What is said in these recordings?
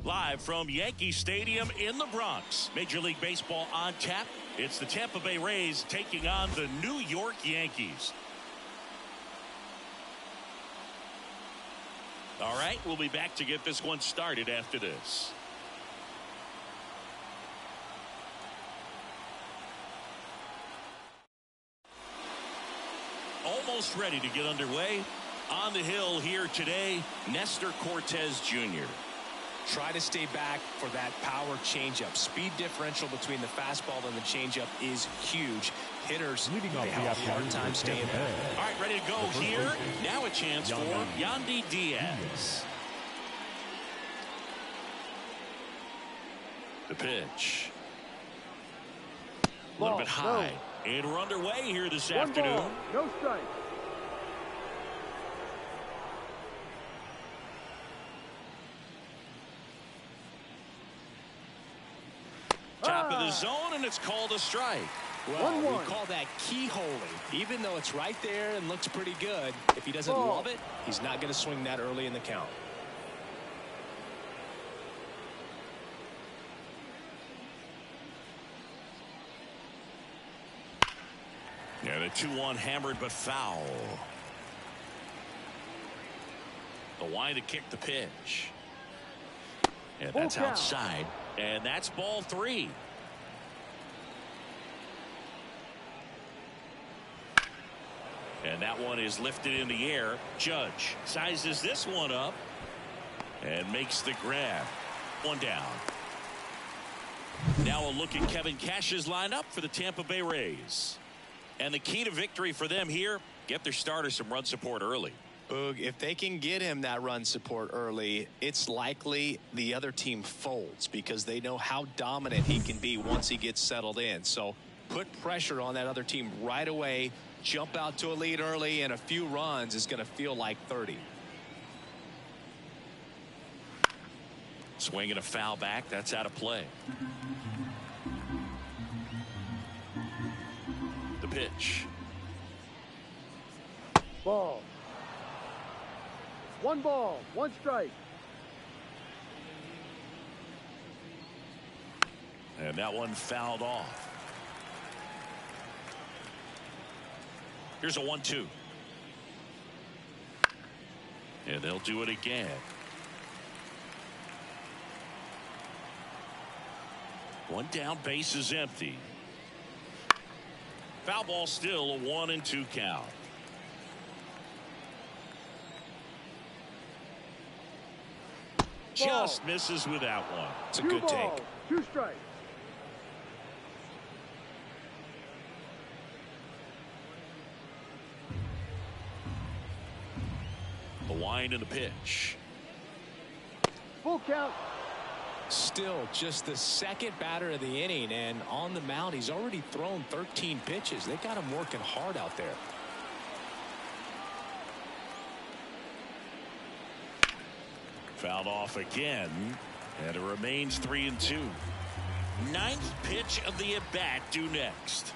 Live from Yankee Stadium in the Bronx. Major League Baseball on tap. It's the Tampa Bay Rays taking on the New York Yankees. All right, we'll be back to get this one started after this. Almost ready to get underway. On the hill here today, Nestor Cortes Jr. Try to stay back for that power changeup. Speed differential between the fastball and the changeup is huge. Hitters, they have a hard time staying back. All right, ready to go here. Now a chance for Yandy Diaz. The pitch. A little bit high. And we're underway here this afternoon. Ball, no strike. Top of the zone, and it's called a strike. Well, we call that keyholing. Even though it's right there and looks pretty good, if he doesn't love it, he's not going to swing that early in the count. And a 2-1 hammered but foul. The wind to kick the pitch. And that's outside. And that's ball 3. And that one is lifted in the air. Judge sizes this one up and makes the grab. One down. Now a look at Kevin Cash's lineup for the Tampa Bay Rays. And the key to victory for them here, get their starter some run support early. Boog, if they can get him that run support early, it's likely the other team folds because they know how dominant he can be once he gets settled in. So put pressure on that other team right away. Jump out to a lead early, and a few runs is going to feel like 30. Swing and a foul back. That's out of play. The pitch. Ball. 1 ball, 1 strike. And that one fouled off. Here's a 1-2. And they'll do it again. One down, base is empty. Foul ball, still a 1-2 count. Just misses with that one. It's a good take. 2 strikes. The wind and the pitch. Full count. Still just the second batter of the inning, and on the mound he's already thrown 13 pitches. They got him working hard out there. Fouled off again, and it remains 3-2. 9th pitch of the at-bat due next.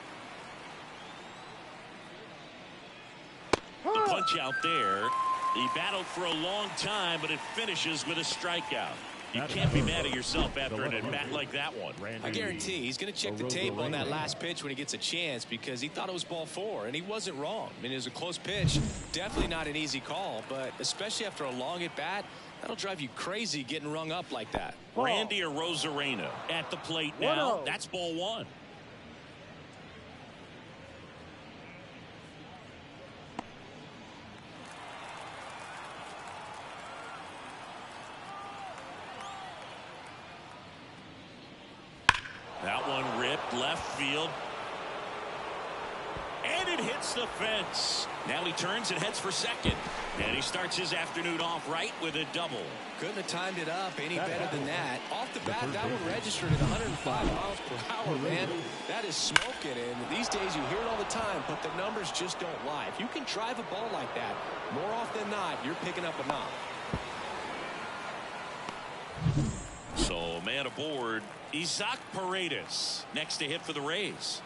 The punch out there. He battled for a long time, but it finishes with a strikeout. You can't be mad at yourself after an at-bat like that one. I guarantee he's going to check the tape on that last pitch when he gets a chance, because he thought it was ball 4, and he wasn't wrong. I mean, it was a close pitch. Definitely not an easy call, but especially after a long at-bat, that'll drive you crazy getting rung up like that. Randy Arozarena at the plate now. That's ball 1. That one ripped left field. And it hits the fence. Now he turns and heads for second. And he starts his afternoon off right with a double. Couldn't have timed it up any better than that. Off the bat, that one registered at 105 miles per hour, man. That is smoking, and these days you hear it all the time, but the numbers just don't lie. If you can drive a ball like that, more often than not, you're picking up a knock. So, man aboard, Isaac Paredes next to hit for the Rays.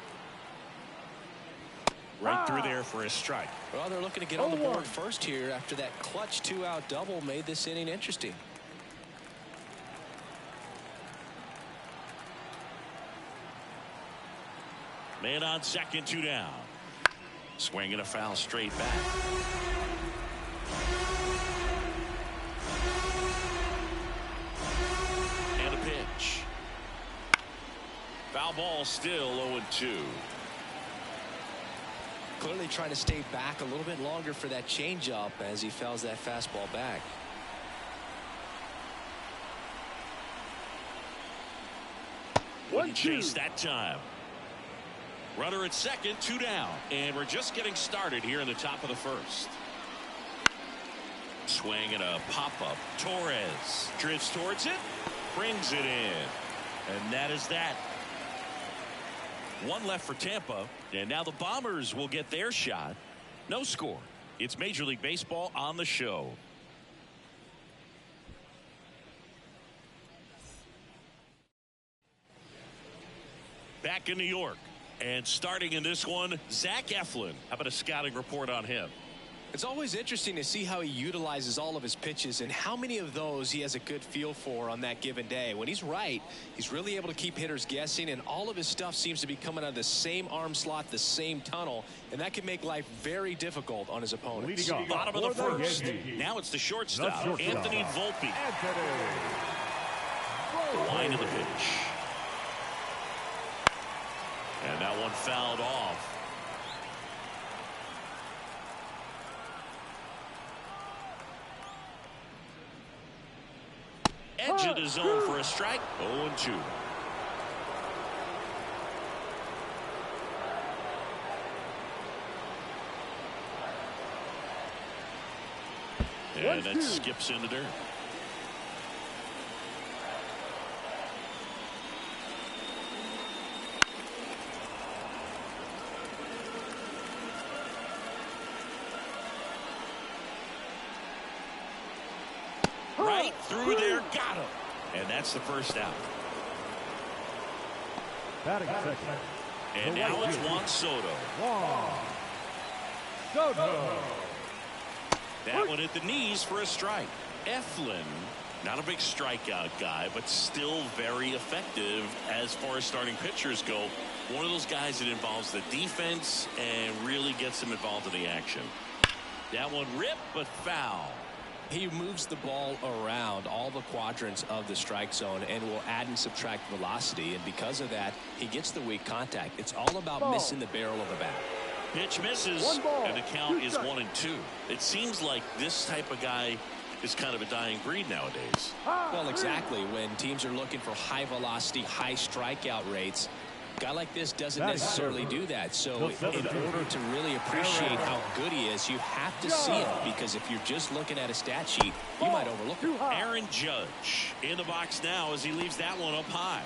Right through there for a strike. Well, they're looking to get on the board first here after that clutch 2-out double made this inning interesting. Man on second, 2 down. Swing and a foul straight back. And a pitch. Foul ball, still 0-2. Clearly trying to stay back a little bit longer for that changeup as he fouls that fastball back. Wouldn't chase that time. Runner at second, 2 down. And we're just getting started here in the top of the first. Swing and a pop-up. Torres drifts towards it, brings it in. And that is that. One left for Tampa, and now the Bombers will get their shot. No score. It's Major League Baseball on the show. Back in New York, and starting in this one, Zach Eflin. How about a scouting report on him? It's always interesting to see how he utilizes all of his pitches and how many of those he has a good feel for on that given day. When he's right, he's really able to keep hitters guessing, and all of his stuff seems to be coming out of the same arm slot, the same tunnel, and that can make life very difficult on his opponents. Bottom of the first. Now it's the shortstop, Anthony Volpe. Line of the pitch. And that one fouled off. Edge of the zone for a strike. 0-2. And that skips into dirt. Right through there, got him. And that's the first out. Batting second. And now it's Juan Soto. That one at the knees for a strike. Eflin, not a big strikeout guy, but still very effective as far as starting pitchers go. One of those guys that involves the defense and really gets them involved in the action. That one ripped, but foul. He moves the ball around all the quadrants of the strike zone and will add and subtract velocity, and because of that, he gets the weak contact. It's all about missing the barrel of the bat. Pitch misses, and the count is 1-2. It seems like this type of guy is kind of a dying breed nowadays. Well, exactly. When teams are looking for high velocity, high strikeout rates, a guy like this doesn't necessarily do that. So in order to really appreciate how good he is, you have to see it, because if you're just looking at a stat sheet, you might overlook it. Aaron Judge in the box now as he leaves that one up high.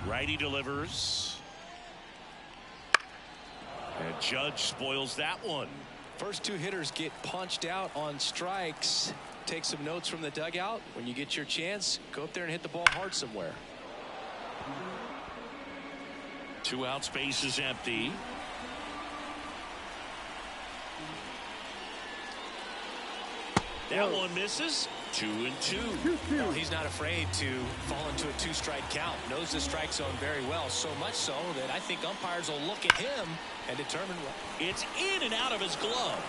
Righty delivers. And Judge spoils that one. First two hitters get punched out on strikes. Take some notes from the dugout. When you get your chance, go up there and hit the ball hard somewhere. 2 outs, base is empty. That one misses. 2-2. Well, he's not afraid to fall into a 2-strike count. Knows the strike zone very well, so much so that I think umpires will look at him and determine what. It's in and out of his glove.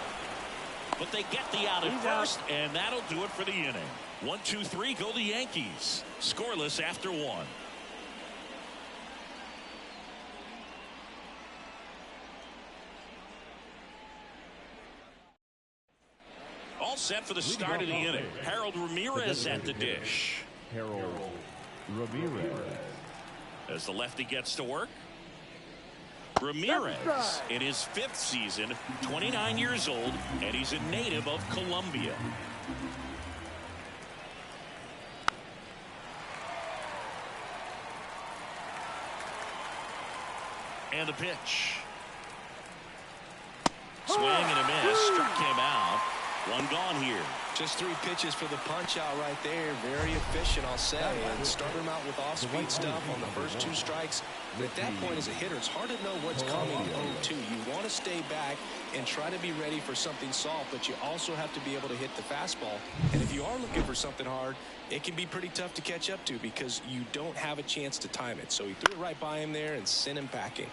But they get the out at first, and that'll do it for the inning. 1-2-3, go the Yankees. Scoreless after 1. All set for the start of the inning. Harold Ramirez at the dish. Harold Ramirez. As the lefty gets to work. Ramirez in his 5th season, 29 years old, and he's a native of Colombia. And the pitch. Swing and a miss. Struck him out. One gone here. Just 3 pitches for the punch out right there. Very efficient, I'll say. And start him out with off-speed stuff on the first 2 strikes. But at that point, as a hitter, it's hard to know what's coming 0-2. You want to stay back and try to be ready for something soft, but you also have to be able to hit the fastball. And if you are looking for something hard, it can be pretty tough to catch up to because you don't have a chance to time it. So he threw it right by him there and sent him packing.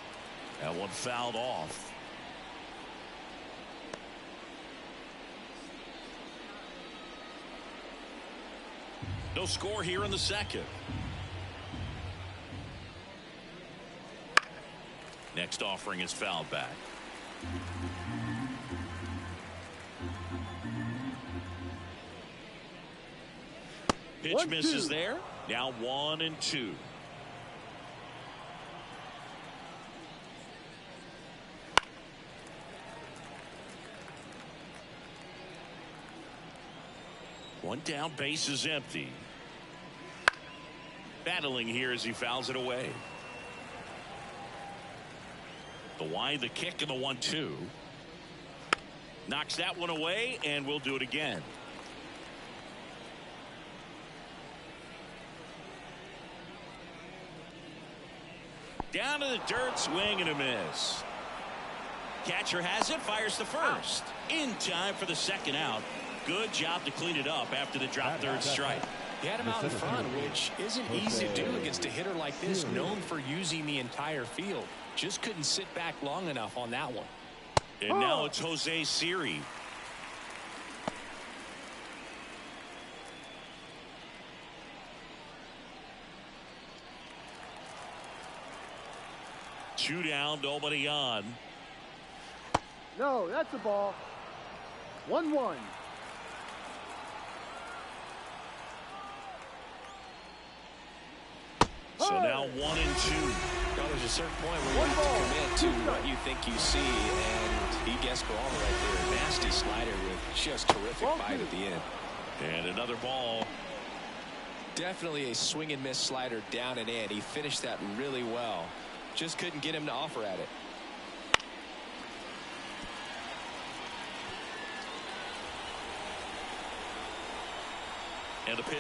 That one fouled off. No score here in the second. Next offering is fouled back. Pitch misses there. Now 1-2. One down, base is empty. Battling here as he fouls it away. The wide, the kick, and the 1-2. Knocks that one away, and we'll do it again. Down to the dirt, swing and a miss. Catcher has it, fires to first. In time for the second out. Good job to clean it up after the drop third strike. He had him out in front, which isn't easy to do against a hitter like this, known for using the entire field. Just couldn't sit back long enough on that one. And now it's Jose Siri. Two down, nobody on. No, that's a ball. 1-1. So now 1-2. Now there's a certain point where you need to commit to what you think you see, and he gets ball right there. Nasty slider with just terrific bite at the end. And another ball. Definitely a swing and miss slider down and in. He finished that really well. Just couldn't get him to offer at it. And a pitch.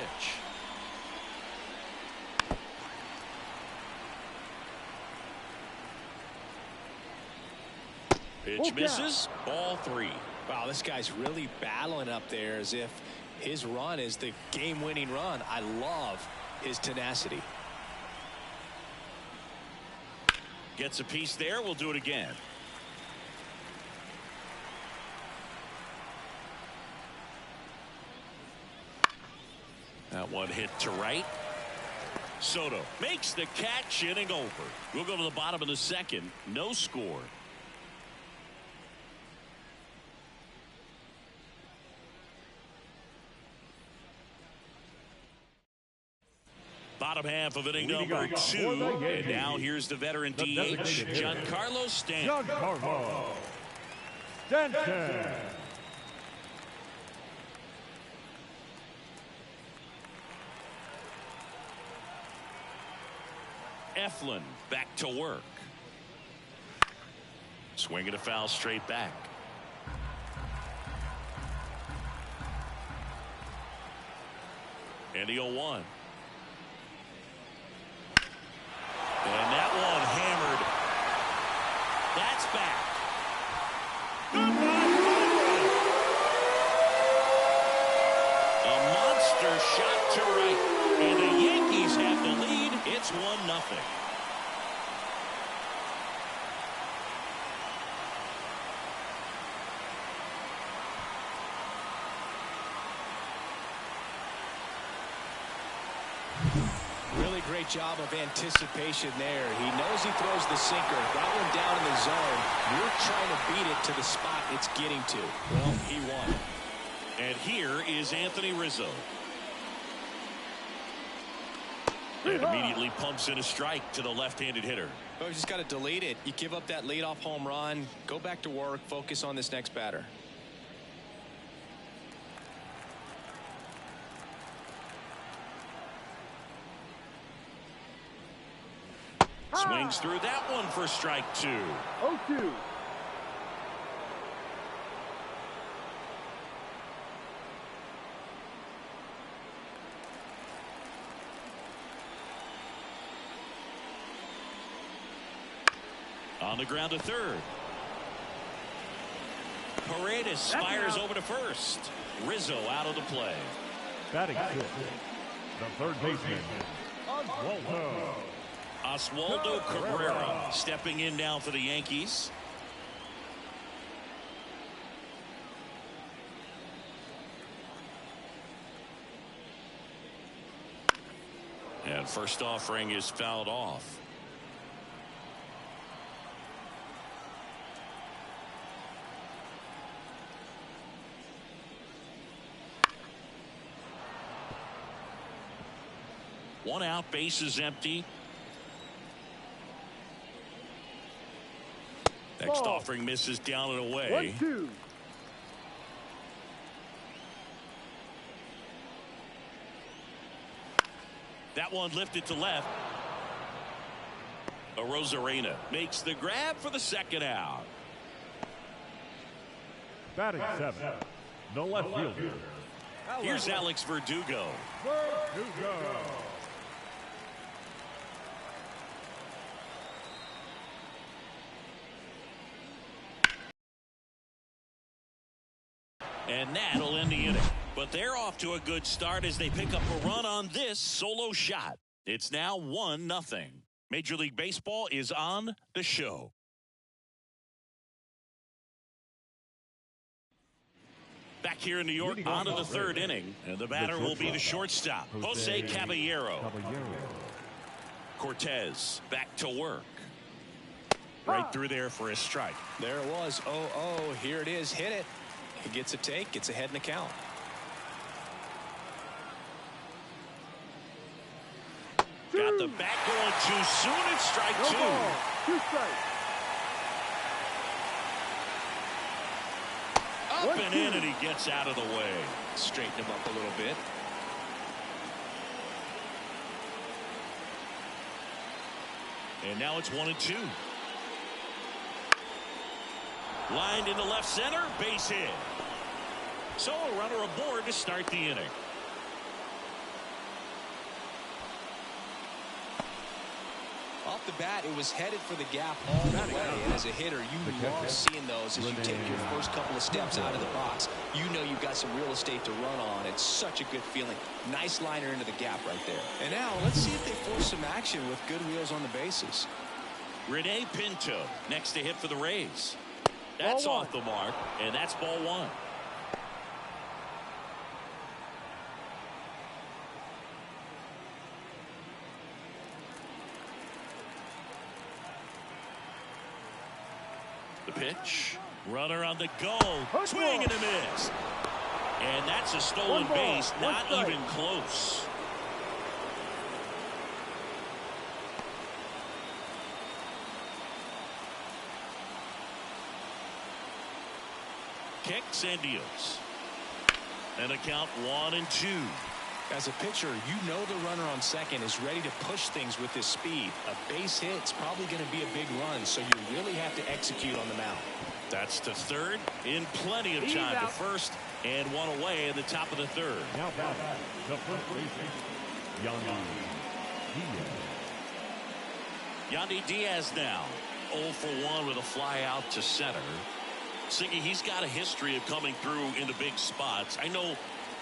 Pitch misses. Ball 3. Wow, this guy's really battling up there as if his run is the game-winning run. I love his tenacity. Gets a piece there. We'll do it again. That one hit to right. Soto makes the catch, inning over. We'll go to the bottom of the second. No score. Bottom half of inning number 2. And now here's the veteran DH, Giancarlo Stanton. Giancarlo Stanton. Eflin back to work. Swinging a foul straight back. And the 0-1. And that one hammered. That's back. A monster shot to right. And the Yankees have the lead. It's 1-0. Great job of anticipation there. He knows he throws the sinker. That one down in the zone. You're trying to beat it to the spot it's getting to. Well, he won. And here is Anthony Rizzo. And immediately pumps in a strike to the left-handed hitter. Oh, you just got to delete it. You give up that leadoff home run. Go back to work. Focus on this next batter. Swings through that one for strike 2. 0-2. On the ground to third. Paredes fires over to first. Rizzo out of the play. Batting six, the third baseman, Oswaldo Cabrera stepping in now for the Yankees. And first offering is fouled off. One out, base is empty. Next offering misses down and away. 1-2. That one lifted to left. Rosarena makes the grab for the second out. Batting seven, the left fielder. Here's Alex Verdugo. And that'll end the inning. But they're off to a good start as they pick up a run on this solo shot. It's now 1-0. Major League Baseball is on the show. Back here in New York, on to the third inning. And the batter will be the shortstop, Jose Caballero. Cortez back to work. Right through there for a strike. There it was. 0-0. Here it is. Hit it. He gets a take. Gets ahead in the count. Got the bat going too soon. It's strike two. 2 strikes. Up and in, and he gets out of the way. Straighten him up a little bit. And now it's 1-2. Lined into left center, base hit. So a runner aboard to start the inning. Off the bat, it was headed for the gap all the way. And as a hitter, you love seeing those as you take your first couple of steps out of the box. You know you've got some real estate to run on. It's such a good feeling. Nice liner into the gap right there. And now let's see if they force some action with good wheels on the bases. Rene Pinto next to hit for the Rays. That's off the mark, and that's ball one. The pitch. Runner on the go. Swing and a miss. And that's a stolen base. Not even close. Kicks and deals. And a count 1-2. As a pitcher, you know the runner on second is ready to push things with his speed. A base hit's probably going to be a big run, so you really have to execute on the mound. That's to third in plenty of time to first, and one away in the top of the third. Now batting, the first baseman, Yandy Diaz now 0 for 1 with a fly out to center. Siggy, he's got a history of coming through into big spots. I know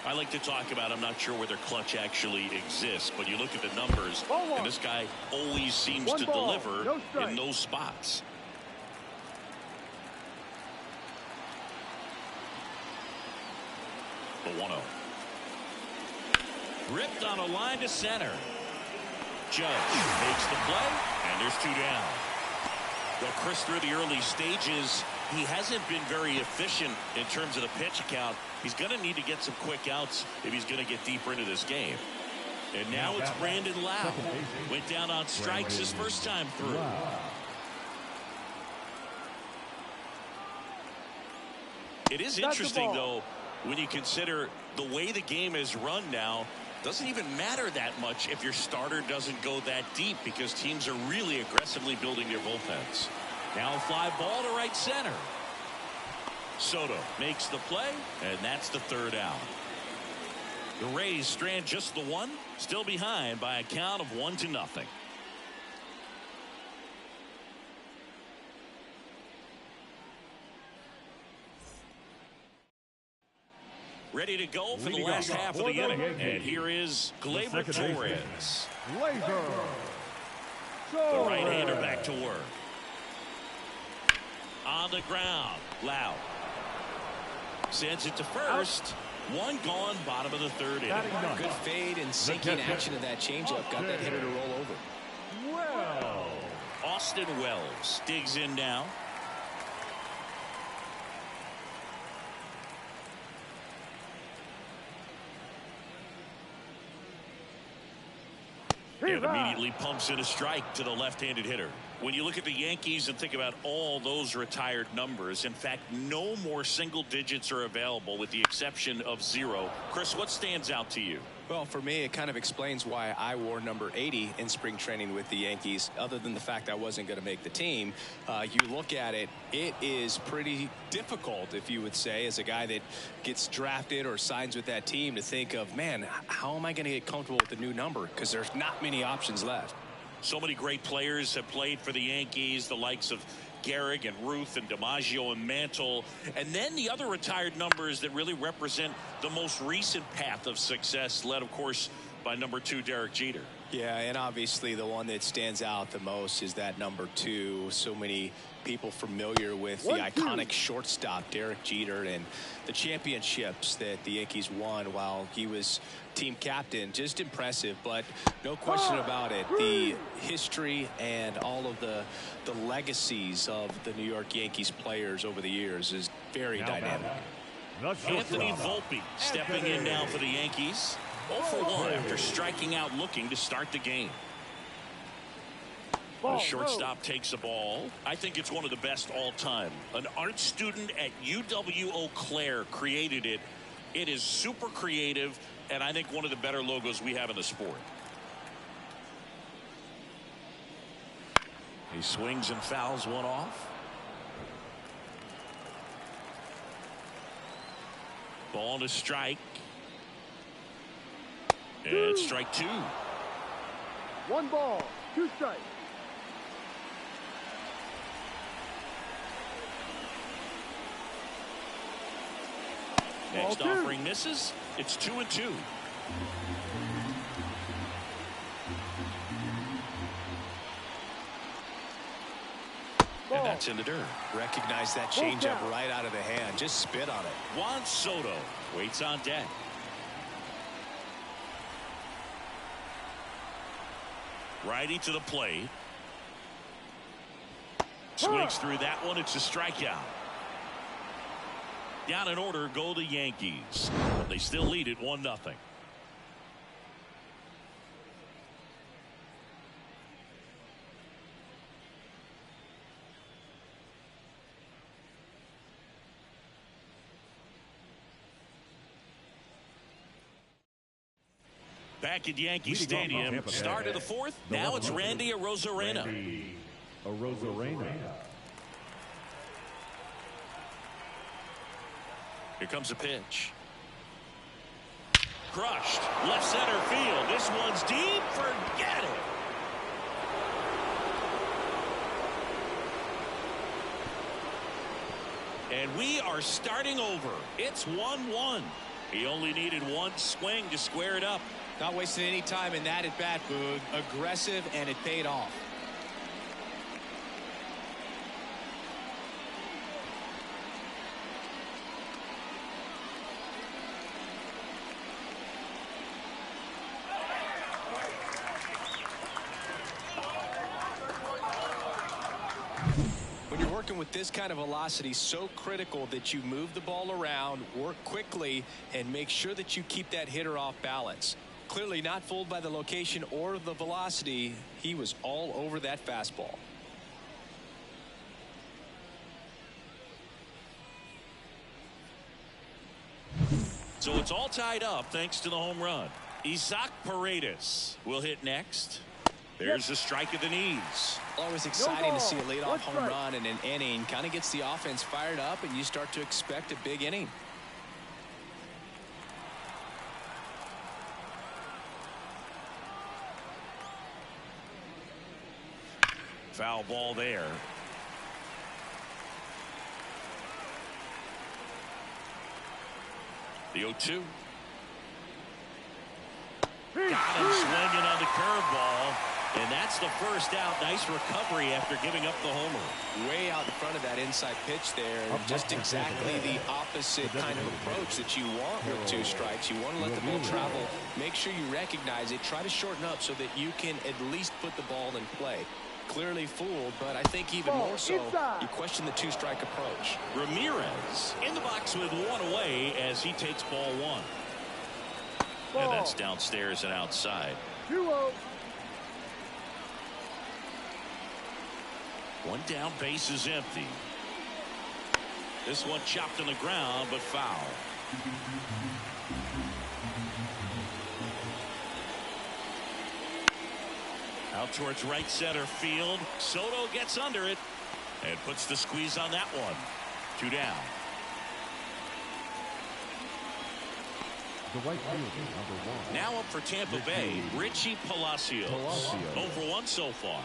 I like to talk about, I'm not sure whether clutch actually exists, but you look at the numbers, and this guy always seems to deliver in those spots. The 1-0. Ripped on a line to center. Judge makes the play, and there's 2 down. Well, Chris, through the early stages, he hasn't been very efficient in terms of the pitch count. He's going to need to get some quick outs if he's going to get deeper into this game. And now it's Brandon Lau. Went down on strikes his first time through. It is interesting, though, when you consider the way the game is run now. Doesn't even matter that much if your starter doesn't go that deep, because teams are really aggressively building their bullpens. Now a fly ball to right center. Soto makes the play, and that's the third out. The Rays strand just the one, still behind by a count of 1-0. ready to go for the last half of the inning. And here is Gleyber Torres. The right-hander back to work. On the ground, Lau sends it to first. One gone, bottom of the third inning. Good fade and sinking action of that changeup. Got that hitter to roll over. Well, Austin Wells digs in now. And immediately pumps in a strike to the left-handed hitter. When you look at the Yankees and think about all those retired numbers, in fact, no more single digits are available with the exception of 0. Chris, what stands out to you? Well, for me, it kind of explains why I wore number 80 in spring training with the Yankees. Other than the fact I wasn't going to make the team, you look at it, it is pretty difficult, if you would say, as a guy that gets drafted or signs with that team, to think of, man, how am I going to get comfortable with the new number? Because there's not many options left. So many great players have played for the Yankees, the likes of Gehrig and Ruth and DiMaggio and Mantle. And then the other retired numbers that really represent the most recent path of success, led, of course, by number 2, Derek Jeter. Yeah, and obviously the one that stands out the most is that number 2. So many people familiar with the iconic shortstop, Derek Jeter, and the championships that the Yankees won while he was team captain. Just impressive, but no question about it. The history and all of the legacies of the New York Yankees players over the years is very dynamic. Anthony Volpe stepping in now for the Yankees. 0 for 1 after striking out looking to start the game. The shortstop takes the ball. I think it's one of the best all time. An art student at UW-Eau Claire created it. It is super creative, and I think one of the better logos we have in the sport. He swings and fouls one off. Ball to strike. And strike 2. 1 ball, 2 strikes. Next offering misses. It's 2-2. And that's in the dirt. Recognize that changeup right out of the hand. Just spit on it. Juan Soto waits on deck. Righty to the plate. Swings through that one. It's a strikeout. Down in order go the Yankees. But they still lead it 1-0. Back at Yankee Stadium, start of the 4th. Now it's Randy Arozarena. Here comes a pitch. Crushed. Left center field. This one's deep. Forget it. And we are starting over. It's 1-1. He only needed one swing to square it up. Not wasting any time in that at bat, Boog. Aggressive, and it paid off. When you're working with this kind of velocity, so critical that you move the ball around, work quickly, and make sure that you keep that hitter off balance. Clearly not fooled by the location or the velocity. He was all over that fastball. So it's all tied up thanks to the home run. Isaac Paredes will hit next. There's the strike of the knees. Always exciting to see a leadoff home run in an inning. Kind of gets the offense fired up, and you start to expect a big inning. Foul ball there. The 0-2. Got him swinging on the curveball. And that's the first out. Nice recovery after giving up the homer. Way out in front of that inside pitch there. Just exactly the opposite kind of approach that you want with 2 strikes. You want to let the ball travel. Make sure you recognize it. Try to shorten up so that you can at least put the ball in play. Clearly fooled, but I think even more so, you question the 2-strike approach. Ramirez in the box with 1 away as he takes ball 1. And that's downstairs and outside. 2-0. 1 down, base is empty. This one chopped on the ground, but foul. Out towards right center field. Soto gets under it and puts the squeeze on that one. 2 down. The right fielder, number 1. Now up for Tampa Bay, Richie Palacios. 0 for 1 so far.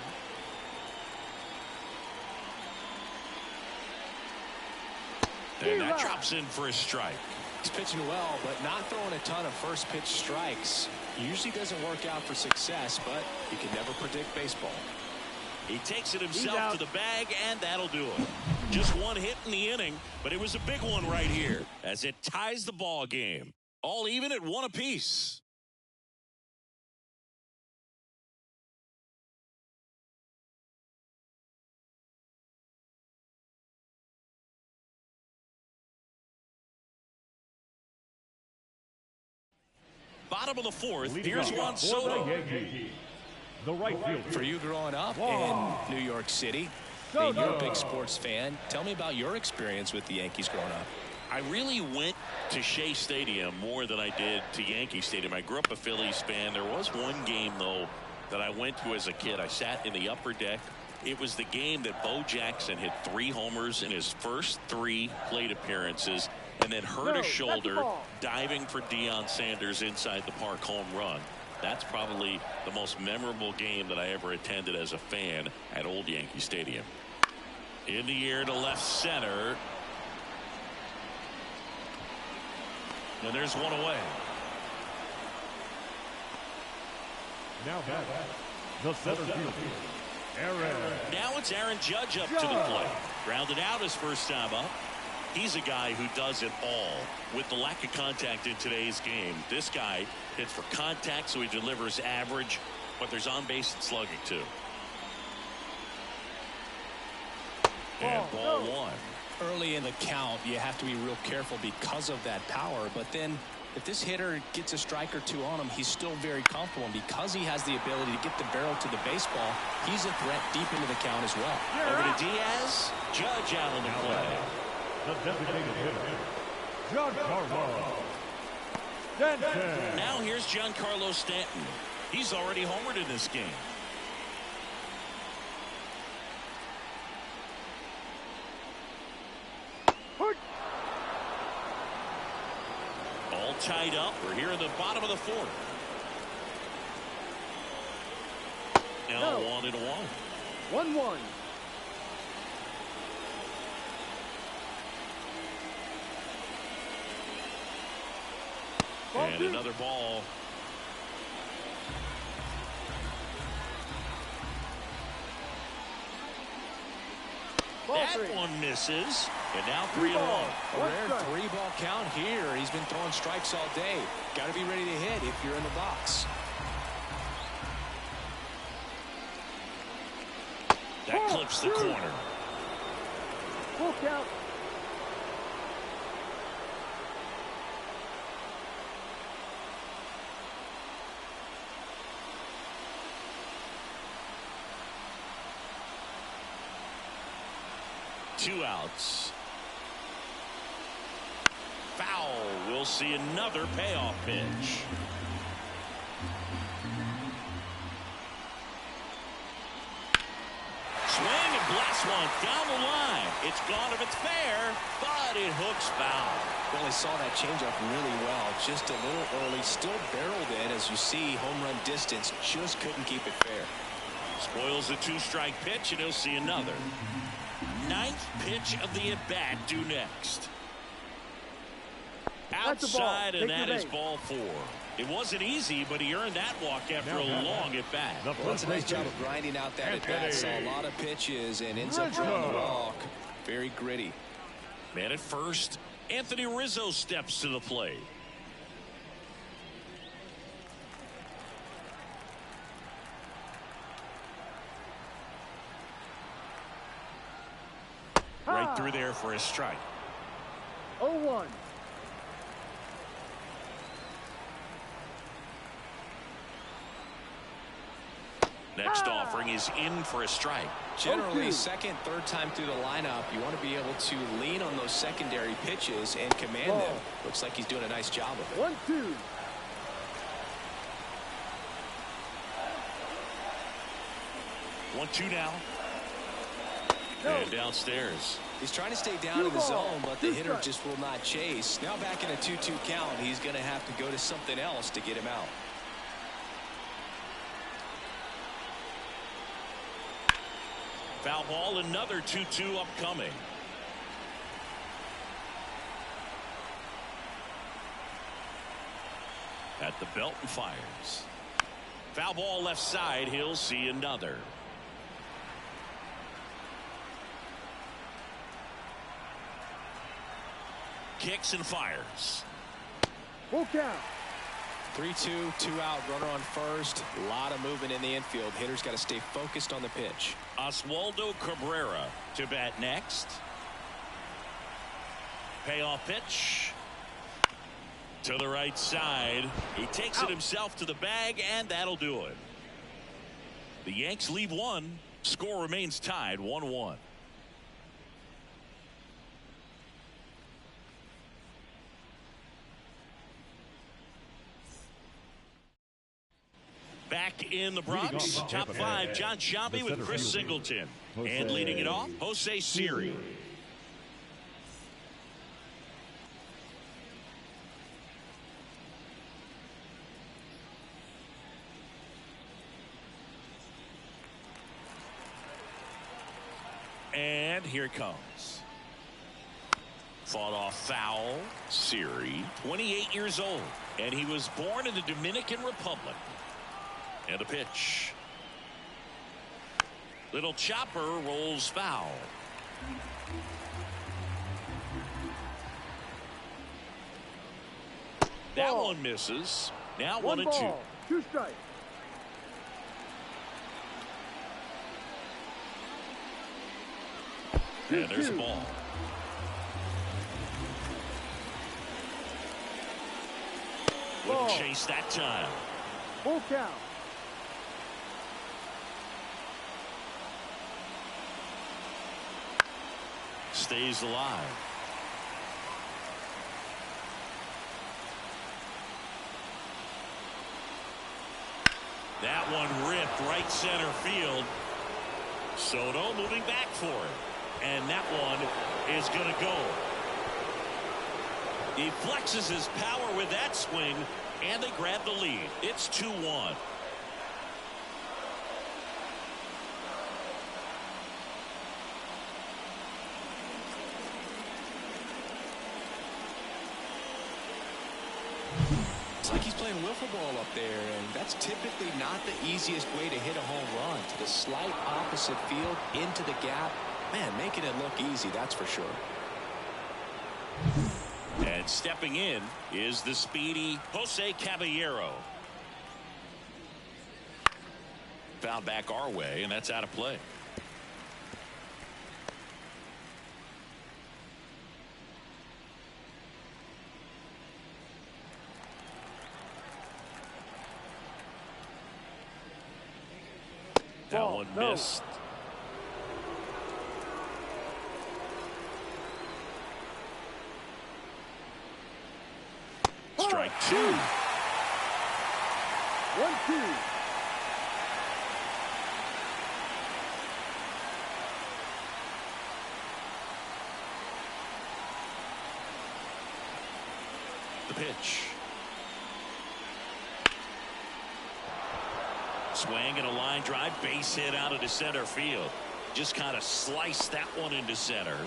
And that drops in for a strike. He's pitching well, but not throwing a ton of first pitch strikes. Usually doesn't work out for success, but you can never predict baseball. He takes it himself to the bag, and that'll do it. Just 1 hit in the inning, but it was a big one right here as it ties the ball game. All even at 1 apiece. Bottom of the 4th, here's Juan Soto. The right fielder. For you growing up in New York City, being you're a big sports fan, tell me about your experience with the Yankees growing up. I really went to Shea Stadium more than I did to Yankee Stadium. I grew up a Phillies fan. There was 1 game, though, that I went to as a kid. I sat in the upper deck. It was the game that Bo Jackson hit 3 homers in his first 3 plate appearances and then hurt his shoulder diving for Deion Sanders inside the park home run. That's probably the most memorable game that I ever attended as a fan at Old Yankee Stadium. In the air to left center. And there's 1 away. Now back, the center fielder, Aaron. Now it's Aaron Judge up to the plate. Grounded out his first time up. He's a guy who does it all. With the lack of contact in today's game, this guy hits for contact, so he delivers average, but there's on-base and slugging too. And ball 1. Early in the count, you have to be real careful because of that power, but then if this hitter gets a strike or 2 on him, he's still very comfortable, and because he has the ability to get the barrel to the baseball, he's a threat deep into the count as well. Over to Diaz. Judge out on the play. The designated hitter, Giancarlo Stanton. Now here's Giancarlo Stanton. He's already homered in this game. All tied up. We're here in the bottom of the 4th. Now 1-1. 1-1. And another ball. That one misses. And now 3-1. A rare 3-ball count here. He's been throwing strikes all day. Got to be ready to hit if you're in the box. That clips the corner. Full count. Two outs. Foul. We'll see another payoff pitch. Swing and blast one down the line. It's gone if it's fair, but it hooks foul. Well, he saw that changeup really well. Just a little early. Still barreled in, as you see, home run distance. Just couldn't keep it fair. Spoils the 2-strike pitch, and he'll see another. 9th pitch of the at-bat due next. Outside, and that is ball 4. It wasn't easy, but he earned that walk after a long at bat. Well, that's a nice job of grinding out that at bat. Saw a lot of pitches and ends up drawing the walk. Very gritty. Man at first, Anthony Rizzo steps to the plate. Right through there for a strike. 0-1. Next offering is in for a strike. Generally, second, third time through the lineup, you want to be able to lean on those secondary pitches and command them. Looks like he's doing a nice job of it. 1-2. One, two now. And downstairs. He's trying to stay down in the zone, but the hitter just will not chase. Now back in a 2-2 count, he's going to have to go to something else to get him out. Foul ball, another 2-2 upcoming. At the belt and fires. Foul ball left side, he'll see another. Kicks and fires. Full count. 3-2, 2 out, runner on first. A lot of movement in the infield. Hitter's got to stay focused on the pitch. Oswaldo Cabrera to bat next. Payoff pitch. To the right side. He takes it himself to the bag, and that'll do it. The Yanks leave one. Score remains tied 1-1. Back in the Bronx, top 5, John Sciambi with Chris Singleton. And leading it off, Jose Siri. And here it comes. Fought off foul. Siri, 28 years old. And he was born in the Dominican Republic. And a pitch. Little chopper rolls foul. That one misses. Now 1-2. 2 strikes. And there's a ball. Wouldn't chase that time. Full count. Stays alive. That one ripped right center field. Soto moving back for it. And that one is going to go. He flexes his power with that swing, and they grab the lead. It's 2-1. It's like he's playing wiffle ball up there, and that's typically not the easiest way to hit a home run. To the slight opposite field, into the gap. Man, making it look easy, that's for sure. And stepping in is the speedy Jose Caballero. Fouled back our way, and that's out of play. That one missed. Strike 2. 1-2. The pitch. Swing and a line drive, base hit out into center field. Just kind of sliced that one into center.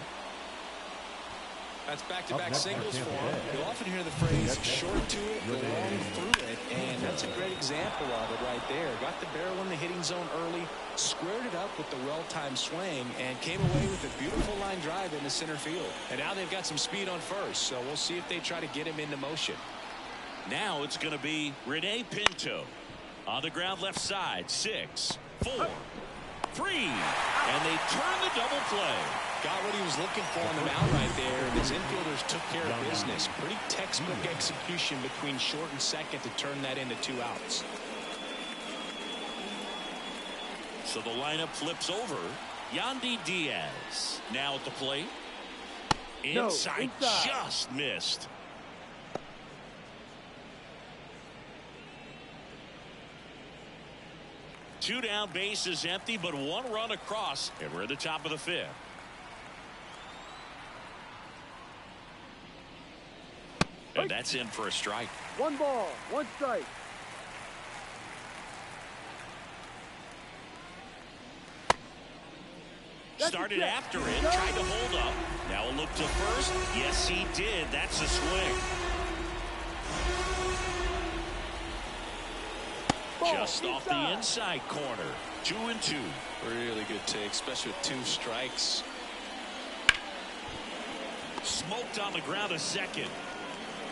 That's back-to-back singles for him. You'll often hear the phrase, short to it, long through it, and that's a great example of it right there. Got the barrel in the hitting zone early, squared it up with the well-timed swing, and came away with a beautiful line drive into center field. And now they've got some speed on first, so we'll see if they try to get him into motion. Now it's going to be Rene Pinto. On the ground left side, 6, 4, 3, and they turn the double play. Got what he was looking for on the mound right there, and his infielders took care of business. Pretty textbook execution between short and second to turn that into 2 outs. So the lineup flips over. Yandy Diaz now at the plate. Inside. Just missed. Two down, bases empty, but 1 run across, and we're at the top of the 5th. And that's in for a strike. 1 ball, 1 strike. Started after it, tried to hold up. Now a look to first. Yes, he did. That's a swing. Just off the inside corner. 2-2. Really good take, especially with 2 strikes. Smoked on the ground a second.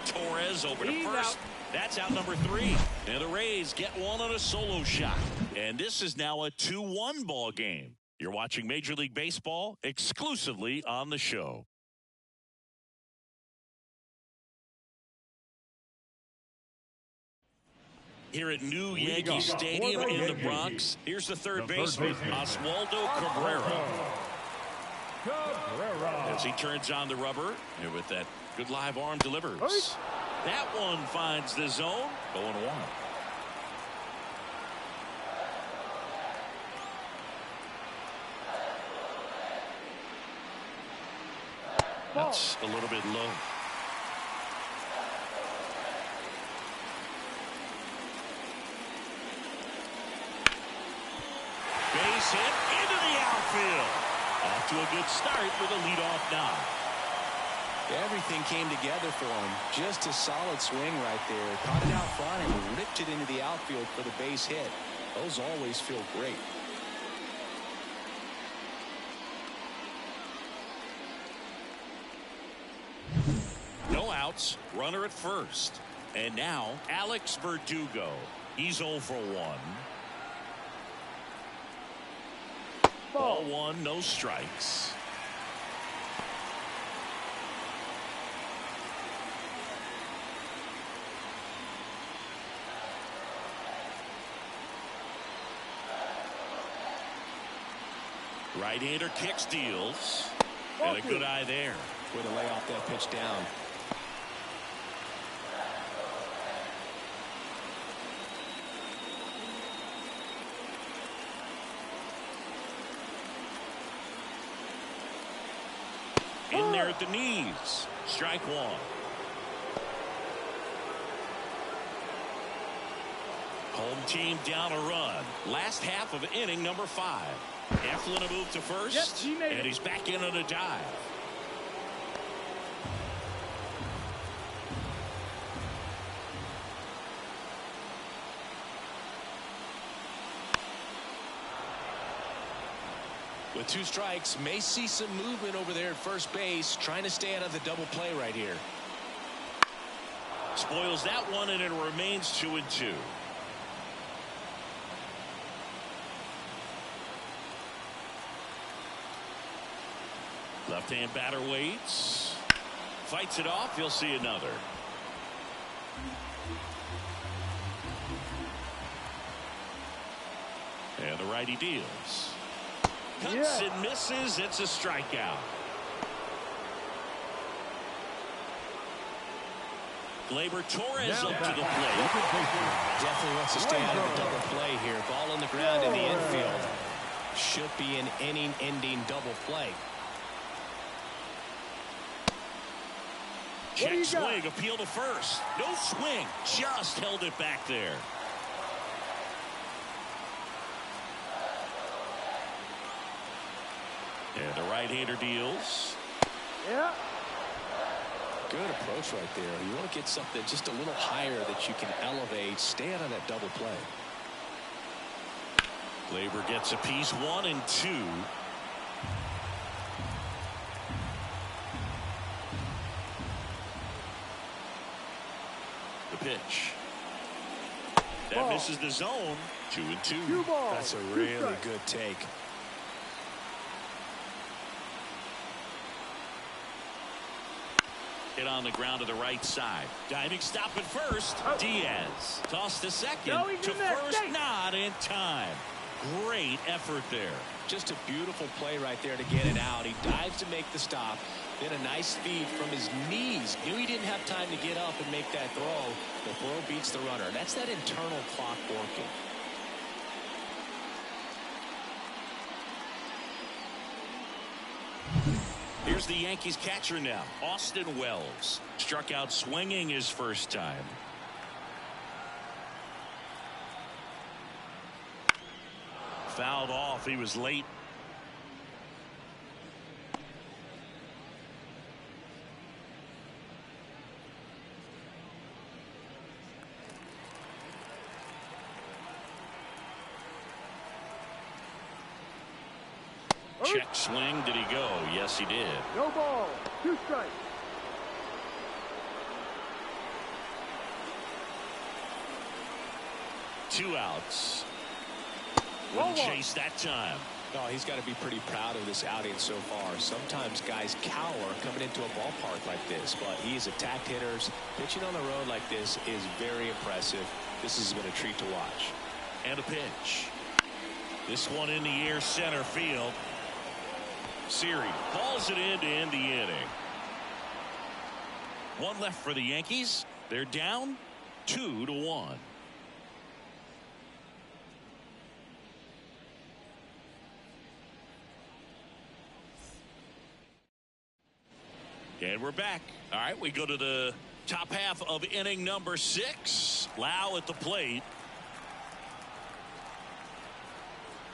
Torres over to first. That's out number 3. And the Rays get 1 on a solo shot. And this is now a 2-1 ball game. You're watching Major League Baseball exclusively on the show. Here at New Yankee Stadium in the Bronx, here's the third baseman, Oswaldo Cabrera. As he turns on the rubber, and with that good live arm delivers. That one finds the zone, 0-1. That's a little bit low. Base hit into the outfield. Off to a good start with a leadoff knock. Everything came together for him. Just a solid swing right there. Caught it out front and ripped it into the outfield for the base hit. Those always feel great. No outs. Runner at first. And now Alex Verdugo. He's 0 for 1. Ball 1, no strikes. Right-hander kicks, deals. And a good eye there. Way to lay off that pitch down. In there at the knees. Strike 1. Home team down a run. Last half of inning number 5. Eflin a move to first. And he's back in on a dive. With 2 strikes, may see some movement over there at first base, trying to stay out of the double play right here. Spoils that one, and it remains 2-2. Left-hand batter waits. Fights it off. You'll see another. And the righty deals. Cuts and misses. It's a strikeout. Gleyber Torres up to the plate. Definitely wants to stay out of the double play here. Ball on the ground in the infield. Should be an inning-ending double play. Check swing, appeal to first. No swing, just held it back there. And the right-hander deals. Good approach right there. You want to get something just a little higher that you can elevate. Stay out of that double play. Labor gets a piece, 1 and 2. The pitch. That misses the zone. 2 and 2. That's a really good take. Hit on the ground to the right side. Diving stop at first. Diaz tossed to second. To first, not in time. Great effort there. Just a beautiful play right there to get it out. He dives to make the stop. Then a nice feed from his knees. Knew he didn't have time to get up and make that throw. The throw beats the runner. That's that internal clock working. Here's the Yankees catcher now, Austin Wells. Struck out swinging his first time. Fouled off. He was late. Check swing. Did he go? Yes, he did. No ball. 2 strikes. Two outs. Wouldn't chase that time. No, he's got to be pretty proud of this outing so far. Sometimes guys cower coming into a ballpark like this, but he's attacked hitters. Pitching on the road like this is very impressive. This has been a treat to watch. And a pitch. This one in the air, center field. Siri hauls it in to end the inning. 1 left for the Yankees. They're down 2-1. And we're back. All right, we go to the top half of inning number 6. Lau at the plate.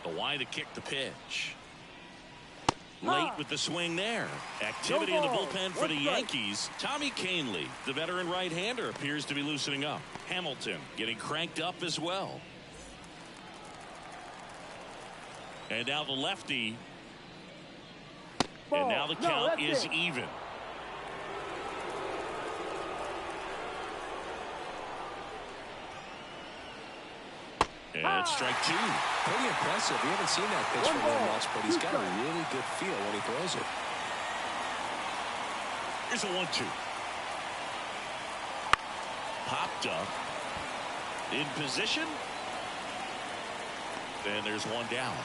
The Y to kick the pitch. Late with the swing there. Activity in the bullpen for the Yankees. Tommy Kahnle, the veteran right-hander, appears to be loosening up. Hamilton getting cranked up as well. And now the lefty. And now the count is even. And strike 2. Pretty impressive. We haven't seen that pitch from him much, but he's got a really good feel when he throws it. Here's a 1-2. Popped up. In position. Then there's one down.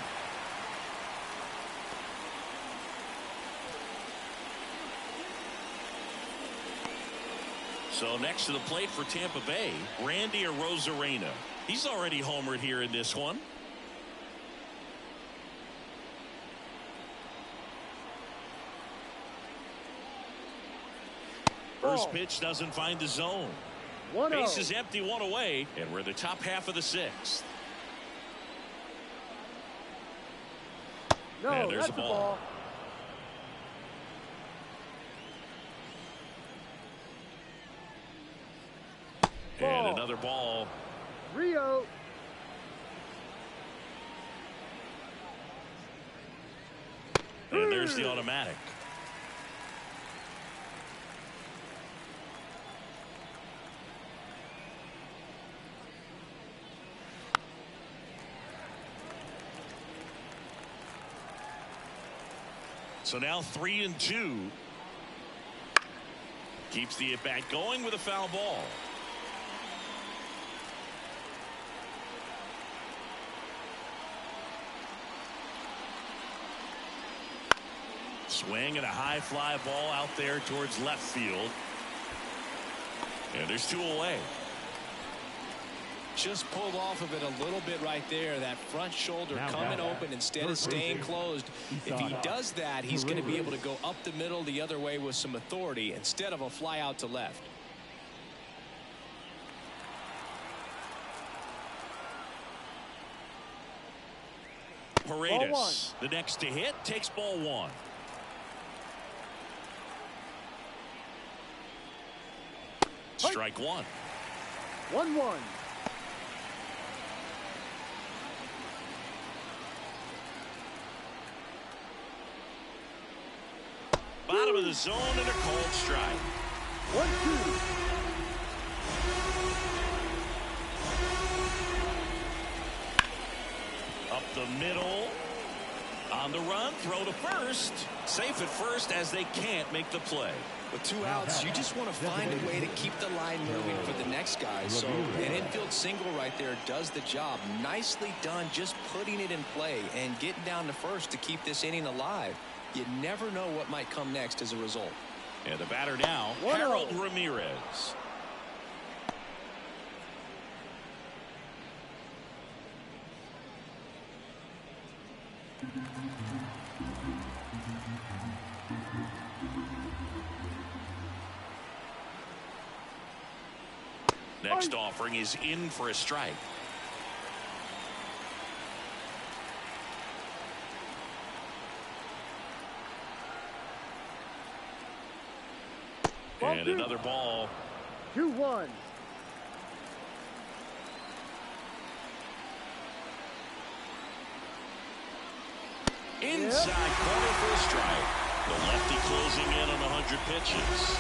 So next to the plate for Tampa Bay, Randy Arozarena. He's already homered here in this one. First pitch doesn't find the zone. Base is empty, 1 away, and we're in the top half of the 6th. And there's a ball. And another ball. Rio. And there's the automatic. So now 3-2. Keeps the at-bat going with a foul ball. Swing and a high fly ball out there towards left field. And there's 2 away. Just pulled off of it a little bit right there. That front shoulder coming open instead of staying closed. If he does that, he's going to be able to go up the middle the other way with some authority instead of a fly out to left. Paredes, the next to hit, takes ball 1. Strike one. 1-1. Bottom of the zone and a called strike. 1-2. Up the middle. On the run, throw to first. Safe at first as they can't make the play. With 2 outs, you just want to find a way to keep the line moving for the next guy. So an infield single right there does the job. Nicely done, just putting it in play and getting down to first to keep this inning alive. You never know what might come next as a result. And the batter now, Harold Ramirez. Next offering is in for a strike. And another ball. 2-1. Inside corner for a strike. The lefty closing in on 100 pitches.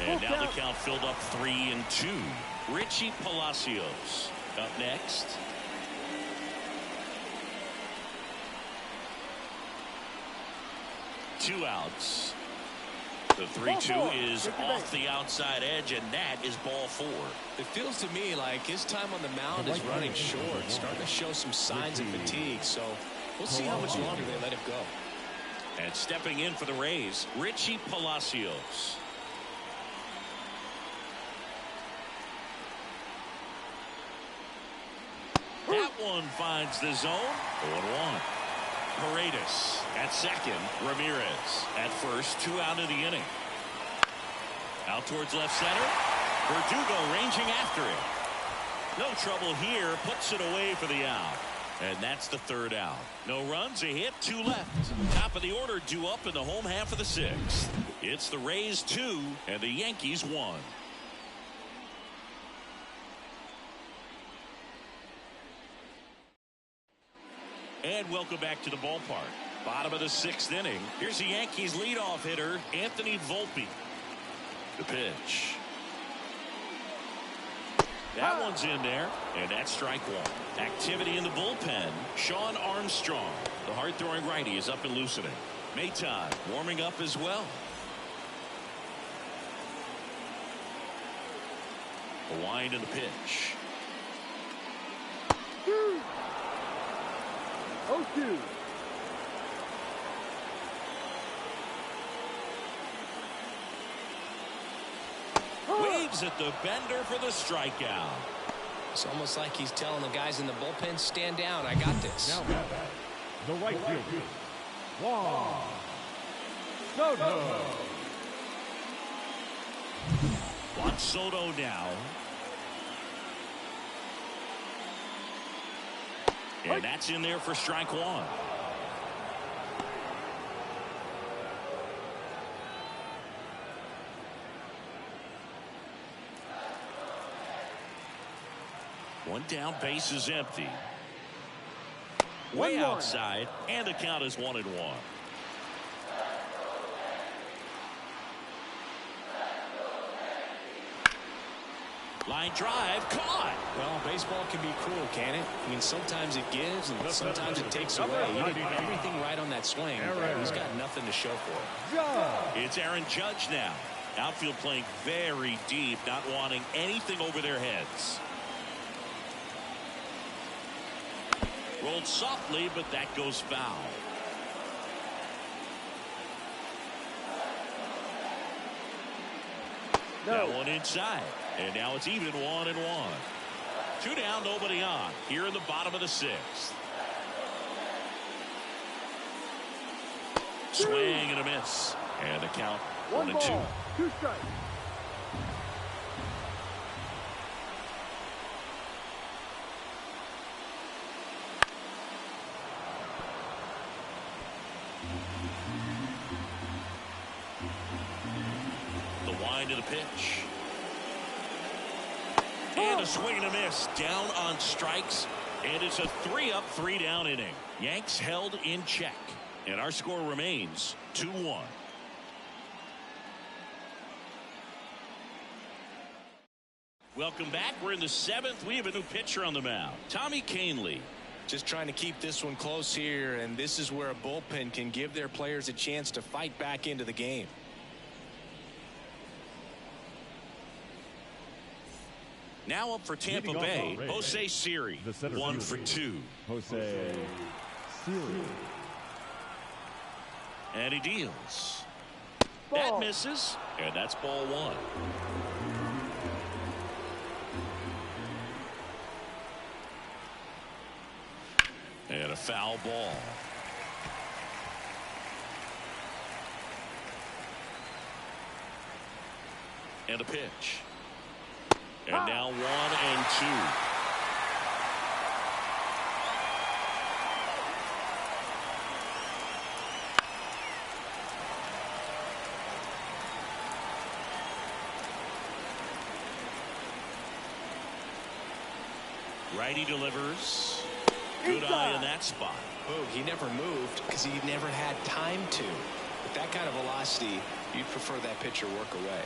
And now the count filled up 3-2. Richie Palacios up next. Two outs. The 3-2 is off the outside edge, and that is ball 4. It feels to me like his time on the mound is running short, starting to show some signs of fatigue. So we'll see how much longer they let him go. And stepping in for the Rays, Richie Palacios. That one finds the zone. 0-1. Paredes at second. Ramirez at first. 2 out of the inning. Out towards left center. Verdugo ranging after it. No trouble here. Puts it away for the out. And that's the 3rd out. No runs, a hit, 2 left. Top of the order due up in the home half of the 6th. It's the Rays 2 and the Yankees 1. And welcome back to the ballpark. Bottom of the 6th inning. Here's the Yankees leadoff hitter, Anthony Volpe. The pitch. That one's in there, and that's strike one. Activity in the bullpen. Sean Armstrong, the hard-throwing righty, is up and loosening. Mayton warming up as well. A wind in the pitch. 0-2. Waves at the bender for the strikeout. It's almost like he's telling the guys in the bullpen, stand down, I got this. Now back, the right fielder, Juan Soto. Juan Soto now. And that's in there for strike one. One down, base is empty. Way outside, and the count is 1-1. Line drive, caught. Well, baseball can be cruel, can it? I mean, sometimes it gives and sometimes it takes away. He did everything right on that swing, but he's got nothing to show for it. It's Aaron Judge now. Outfield playing very deep, not wanting anything over their heads. Rolled softly, but that goes foul. That one inside. And now it's even 1-1. 2 down, nobody on. Here in the bottom of the 6th. Swing and a miss. And the count 1-2. 2 strikes. Wind of the pitch. And a swing and a miss. Down on strikes. And it's a 3-up, 3-down inning. Yanks held in check. And our score remains 2-1. Welcome back. We're in the 7th. We have a new pitcher on the mound. Tommy Kahnle. Just trying to keep this one close here, and this is where a bullpen can give their players a chance to fight back into the game. Now up for Tampa Bay, Jose Siri, 1 for 2. Jose Siri. And he deals. Ball. That misses, and that's ball 1. And a foul ball. And a pitch. And now 1 and 2. Righty delivers. Good eye in that spot. Oh, he never moved because he never had time to. With that kind of velocity, you'd prefer that pitcher work away.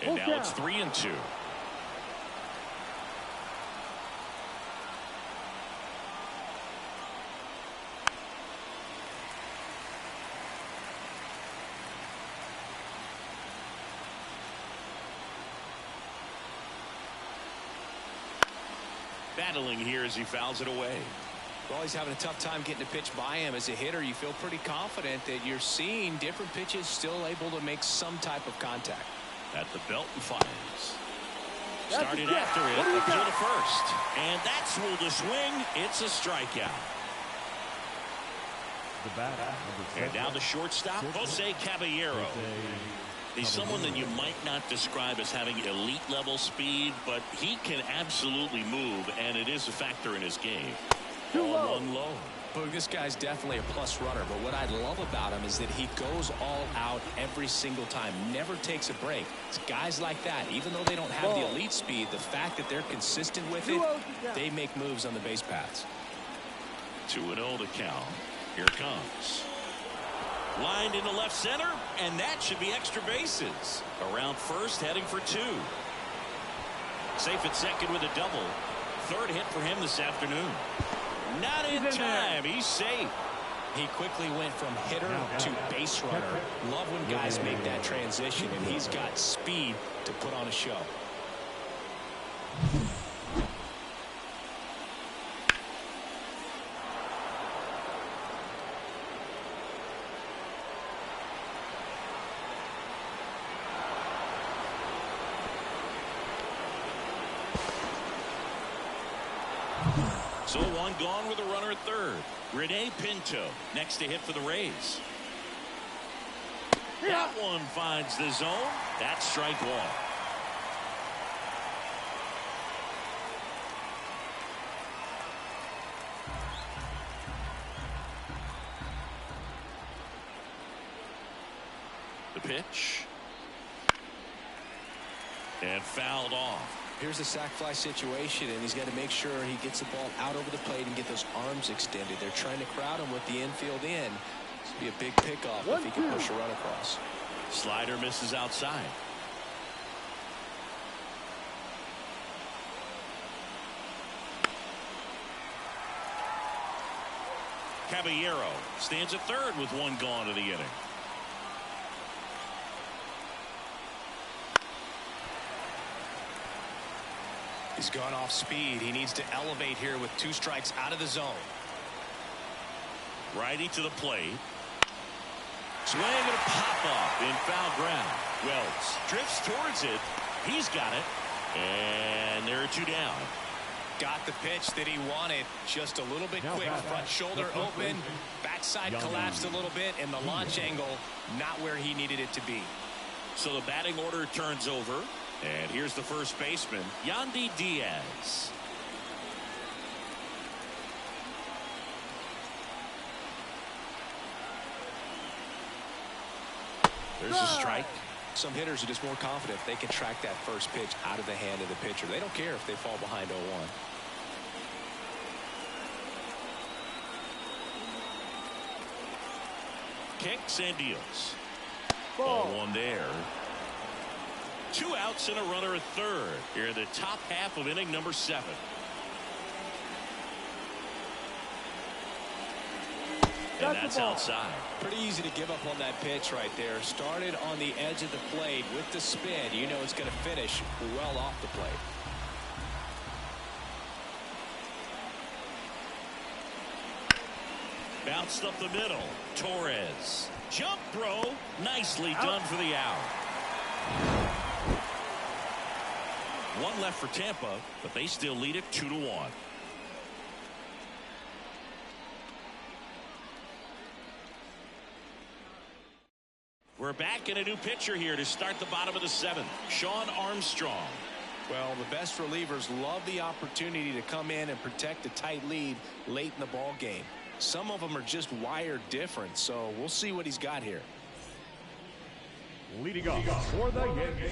And now it's 3 and 2. Battling here as he fouls it away. Well, he's having a tough time getting a pitch by him. As a hitter, you feel pretty confident that you're seeing different pitches still able to make some type of contact. At the belt and fires. Started after it up to the first. And that's ruled a swing. It's a strikeout. The batter, and now the shortstop, Jose Caballero. He's someone that you might not describe as having elite level speed, but he can absolutely move, and it is a factor in his game. Ball 1 low. Boog, this guy's definitely a plus runner, but what I love about him is that he goes all out every single time, never takes a break. It's guys like that, even though they don't have the elite speed, the fact that they're consistent with it, they make moves on the base paths. 2-0 to count. Here it comes. Lined into left center, and that should be extra bases. Around first, heading for 2. Safe at second with a double. Third hit for him this afternoon. Not in time. He's safe. He quickly went from hitter to base runner. Love when guys make that transition, and he's got speed to put on a show. So 1 gone with a runner at third. Rene Pinto next to hit for the Rays. That one finds the zone. That's strike 1. The pitch. And fouled off. Here's a sac fly situation, and he's got to make sure he gets the ball out over the plate and get those arms extended. They're trying to crowd him with the infield in. This would be a big pickoff if he can push a run across. Slider misses outside. Caballero stands at third with 1 gone of the inning. He's gone off speed. He needs to elevate here with 2 strikes out of the zone. Righty to the plate. Swing and a pop-up in foul ground. Wells drifts towards it. He's got it. And there are 2 down. Got the pitch that he wanted. Just a little bit quick. Front shoulder open. Backside collapsed a little bit. And the launch angle not where he needed it to be. So the batting order turns over. And here's the first baseman, Yandy Diaz. There's a strike. Some hitters are just more confident if they can track that first pitch out of the hand of the pitcher. They don't care if they fall behind 0-1. Kicks and deals. Ball one there. 2 outs and a runner at third here in the top half of inning number 7. And that's outside. Pretty easy to give up on that pitch right there. Started on the edge of the plate with the spin. You know it's going to finish well off the plate. Bounced up the middle. Torres. Jump throw. Nicely done for the out. 1 left for Tampa, but they still lead it 2-1. We're back in a new pitcher here to start the bottom of the 7th. Shawn Armstrong. Well, the best relievers love the opportunity to come in and protect a tight lead late in the ball game. Some of them are just wired different, so we'll see what he's got here. Leading off for the Yankees.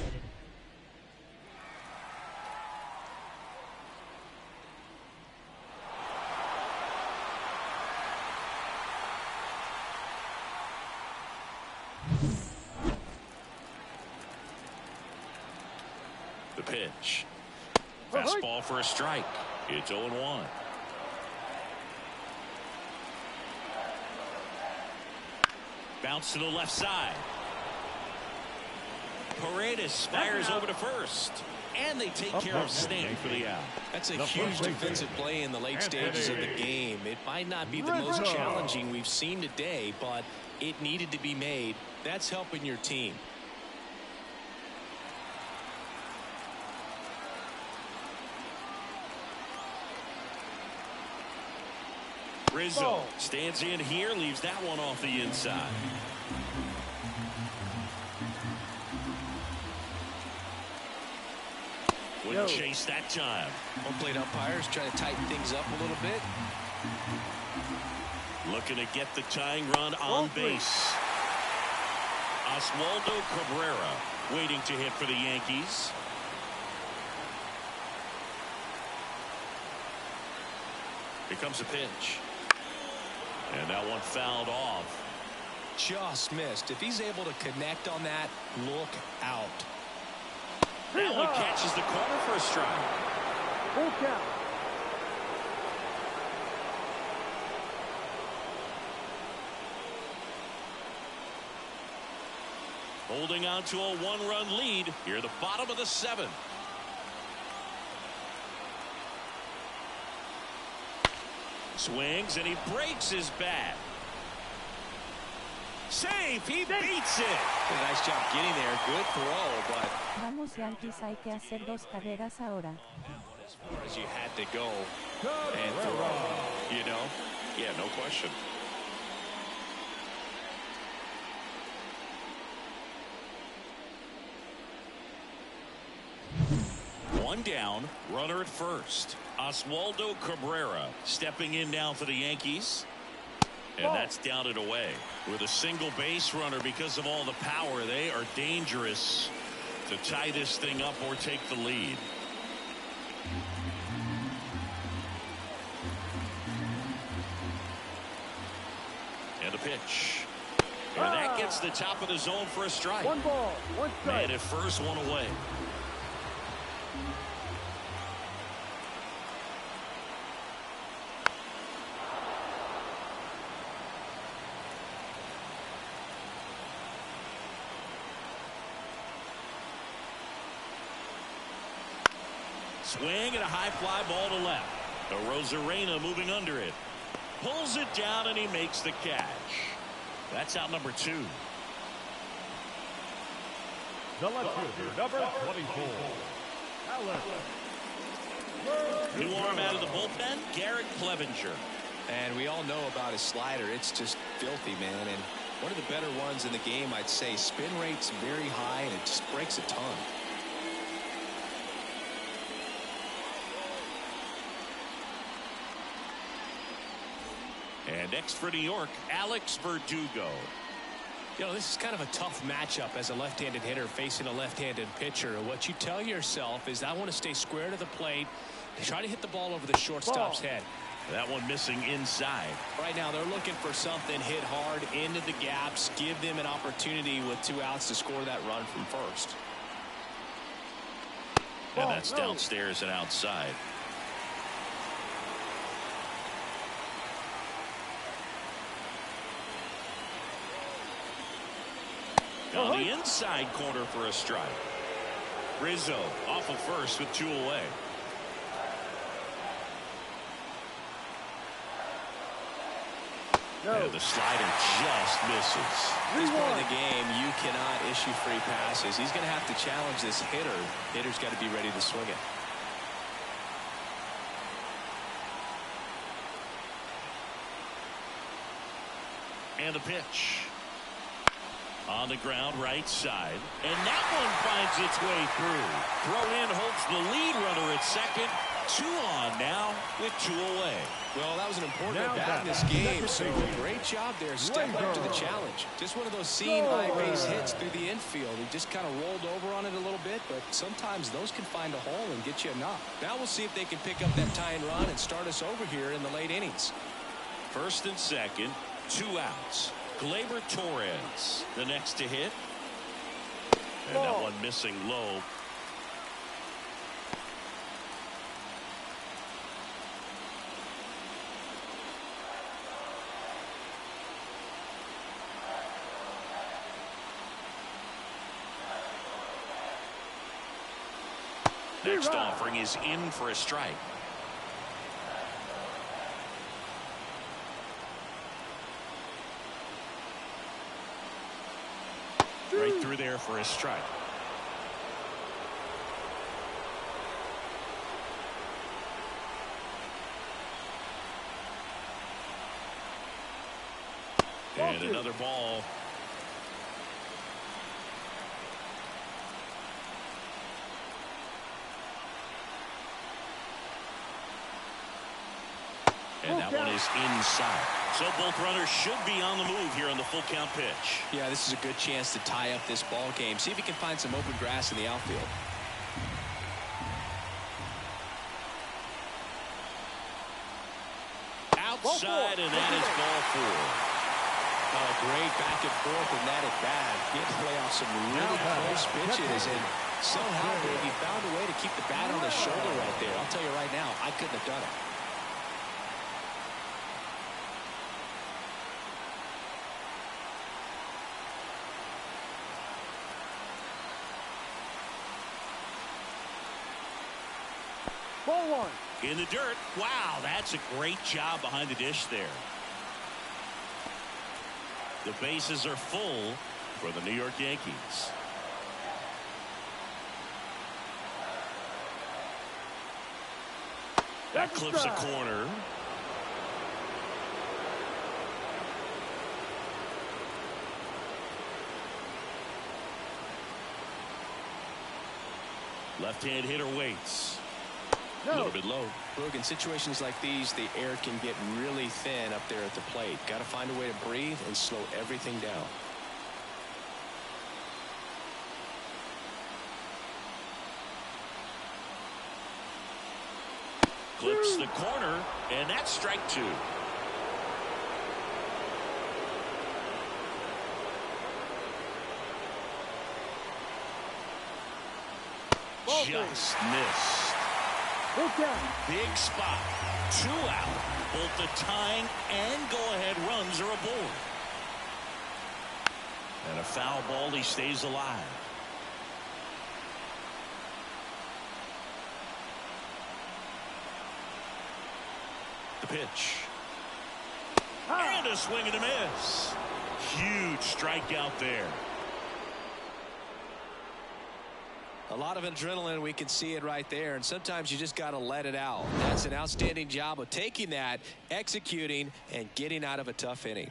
The pitch. Fastball for a strike. It's 0-1. Bounce to the left side. Paredes fires over to first. And they take care of Stanton for the out. That's a huge defensive play in the late stages of the game. It might not be the most challenging we've seen today, but it needed to be made. That's helping your team. Rizzo stands in here, leaves that one off the inside. Wouldn't chase that time. Home plate umpires trying to tighten things up a little bit. Looking to get the tying run on base. Oswaldo Cabrera waiting to hit for the Yankees. Here comes a pitch. And that one fouled off. Just missed. If he's able to connect on that, look out. That one catches the corner for a strike. Full count. Holding on to a 1-run lead here at the bottom of the 7th. Swings and he breaks his bat. Safe, he beats it. Did a nice job getting there. Good throw, but Vamos Yankees, hay que hacer 2 carreras ahora. as far as you had to go and throw, you know? Yeah, no question. One down, runner at first. Oswaldo Cabrera stepping in now for the Yankees. And that's down and away. With a single base runner, because of all the power, they are dangerous to tie this thing up or take the lead. And a pitch. And that gets the top of the zone for a strike. 1 ball, 1 strike. Man at first, 1 away. Swing and a high fly ball to left. The Rosarena moving under it. Pulls it down and he makes the catch. That's out number 2. The left fielder, number 24. Alex. New arm out of the bullpen, Garrett Clevenger. and we all know about his slider. It's just filthy, man, and one of the better ones in the game, I'd say. Spin rate's very high, and it just breaks a ton. And next for New York, Alex Verdugo. You know, this is kind of a tough matchup as a left-handed hitter facing a left-handed pitcher. What you tell yourself is, I want to stay square to the plate, try to hit the ball over the shortstop's head. That one missing inside. Right now they're looking for something hit hard into the gaps, give them an opportunity with 2 outs to score that run from first. And that's downstairs and outside. On the inside corner for a strike. Rizzo off of first with 2 away. No. And the slider just misses. At this point in the game, you cannot issue free passes. He's going to have to challenge this hitter. Hitter's got to be ready to swing it. And a pitch. On the ground, right side. And that one finds its way through. Throw in holds the lead runner at second. 2 on now with 2 away. Well, that was an important bat in this game, so great job there. Step up to the challenge. Just one of those seam high base hits through the infield. He just kind of rolled over on it a little bit, but sometimes those can find a hole and get you a knock. Now we'll see if they can pick up that tying run and start us over here in the late innings. First and second, 2 outs. Gleyber Torres, the next to hit. And that one missing low. Next offering is in for a strike. Right through there for a strike. And another ball. And that one is inside. So both runners should be on the move here on the full count pitch. Yeah, this is a good chance to tie up this ball game. See if he can find some open grass in the outfield. Outside, and that is ball 4. Oh, great back and forth in that at bat. He had to play off some really close pitches, and somehow he found a way to keep the bat on his shoulder right there. I'll tell you right now, I couldn't have done it. Ball 1. In the dirt. Wow, that's a great job behind the dish there. The bases are full for the New York Yankees. That clips a corner. Left-hand hitter waits. A little bit low. Look, in situations like these, the air can get really thin up there at the plate. Got to find a way to breathe and slow everything down. Clips the corner, and that's strike 2. Just missed. Big spot. 2 out. Both the tying and go-ahead runs are aboard. And a foul ball. He stays alive. The pitch. And a swing and a miss. Huge strikeout there. A lot of adrenaline, we can see it right there, and sometimes you just got to let it out. That's an outstanding job of taking that, executing, and getting out of a tough inning.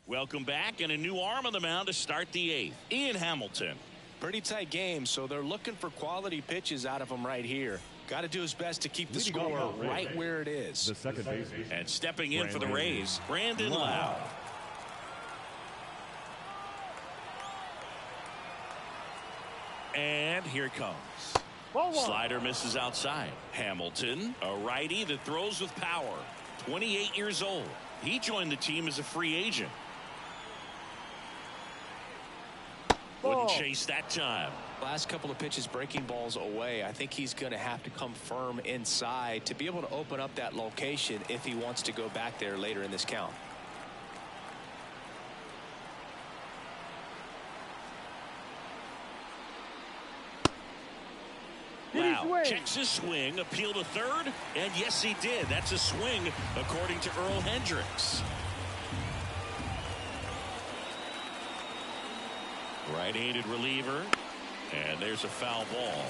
Welcome back, and a new arm on the mound to start the 8th. Ian Hamilton. Pretty tight game, so they're looking for quality pitches out of him right here. Got to do his best to keep the score right where it is. The second baseman. And stepping in for the Rays, Brandon Lowe. And here it comes. Slider misses outside. Hamilton, a righty that throws with power. 28 years old. He joined the team as a free agent. Wouldn't chase that time. Last couple of pitches breaking balls away. I think he's going to have to come firm inside to be able to open up that location if he wants to go back there later in this count. Wow, checks his swing, appeal to third, and yes he did. That's a swing according to Earl Hendricks. Right-handed reliever, and there's a foul ball.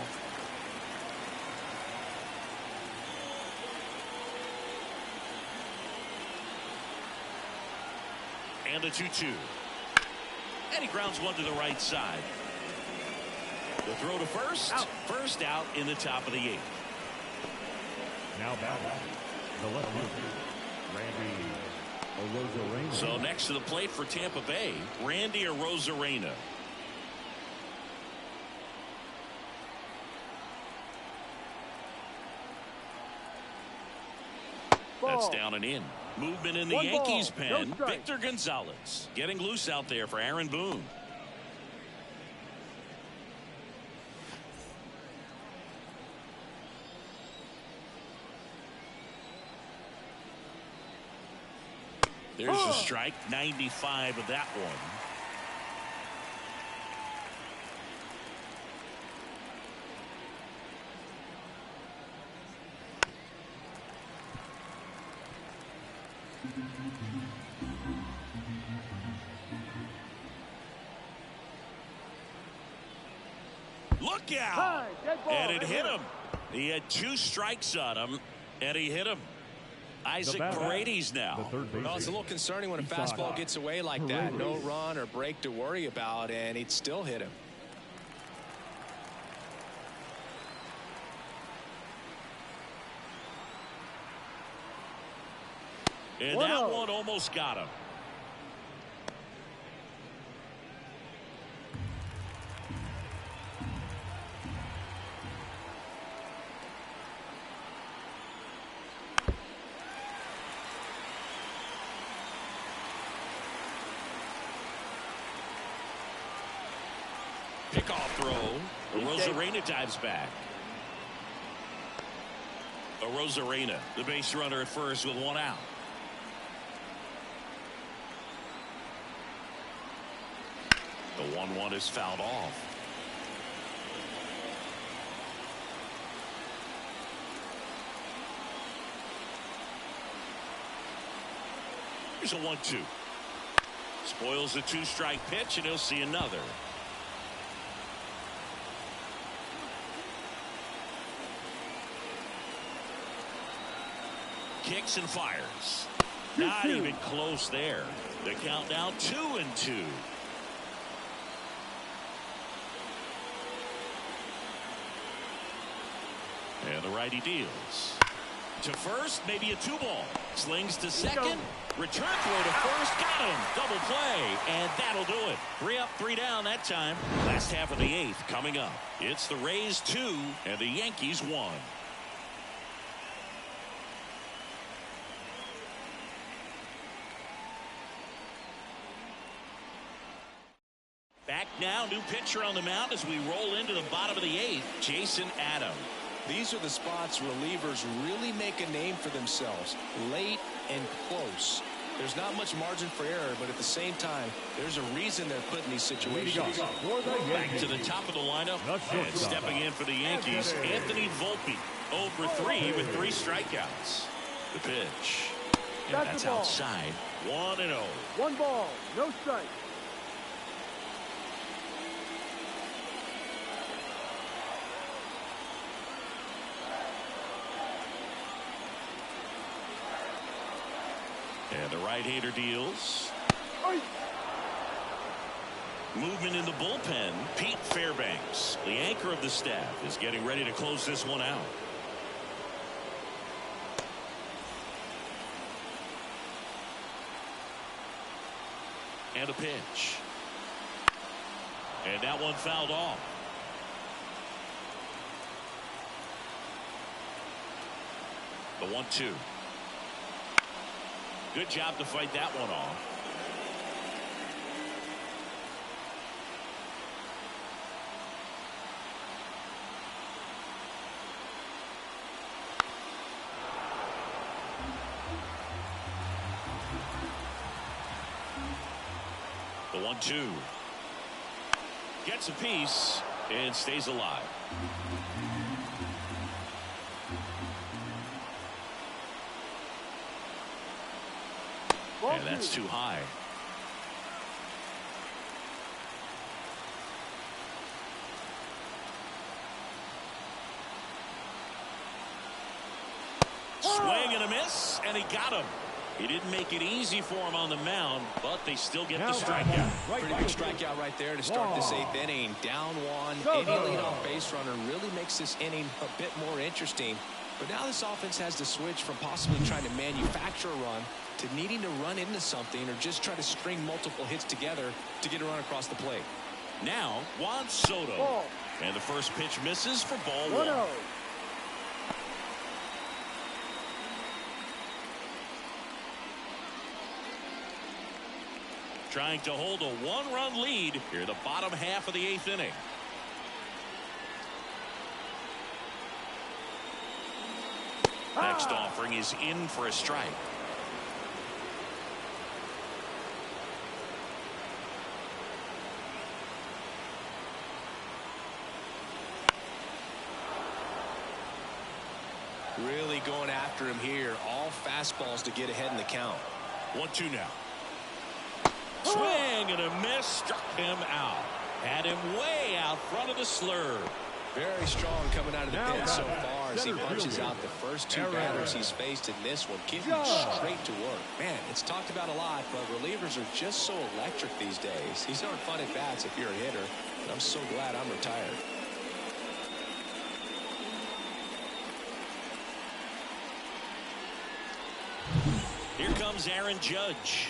And the 2-2. And he grounds one to the right side. The throw to first. First out in the top of the 8th. Now batting, the left fielder, Randy Arozarena. So next to the plate for Tampa Bay, Randy Arozarena. That's down and in. Movement in the Yankees pen. Victor Gonzalez getting loose out there for Aaron Boone. There's a strike, 95 of that one. Look out! And it hit him. He had 2 strikes on him, and he hit him. Isaac Paredes now. Well, it's a little concerning when a fastball gets away like that. No run or break to worry about, and he'd still hit him. And that one almost got him. Pickoff throw. Arozarena dives back. Arozarena, the base runner at first with 1 out. The 1-1 is fouled off. Here's a 1-2. Spoils the 2-strike pitch, and he'll see another. Kicks and fires. Not even close there. The count now 2-2. And the righty deals. To first, maybe a 2-ball. Slings to second. Return throw to first. Got him. Double play. And that'll do it. 3 up, 3 down that time. Last half of the 8th coming up. It's the Rays 2 and the Yankees 1. Back now, new pitcher on the mound as we roll into the bottom of the 8th, Jason Adam. These are the spots relievers really make a name for themselves, late and close. There's not much margin for error, but at the same time, there's a reason they're put in these situations. Back to the top of the lineup, and stepping in for the Yankees, Anthony Volpe, 0 for 3 with 3 strikeouts. The pitch, and that's outside, 1-0. 1 ball, no strike. And the right-hander deals. Movement in the bullpen. Pete Fairbanks, the anchor of the staff, is getting ready to close this one out. And a pitch. And that one fouled off. The 1-2. Good job to fight that one off. The 1-2. Gets a piece and stays alive. And that's too high. Swing and a miss, and he got him. He didn't make it easy for him on the mound, but they still get the strikeout. Pretty big strikeout right there to start this 8th inning. Down one. Any leadoff base runner really makes this inning a bit more interesting. But now this offense has to switch from possibly trying to manufacture a run to needing to run into something or just try to string multiple hits together to get a run across the plate. Now Juan Soto. And the first pitch misses for ball 1. Trying to hold a 1-run lead here the bottom half of the 8th inning. Next offering is in for a strike. Really going after him here. All fastballs to get ahead in the count. 1-2 now. Swing and a miss, struck him out. Had him way out front of the slurve. Very strong coming out of the pen so far as he punches out the first 2 batters he's faced in this one. Getting straight to work. Man, it's talked about a lot, but relievers are just so electric these days. These aren't fun at bats if you're a hitter, and I'm so glad I'm retired. Here comes Aaron Judge.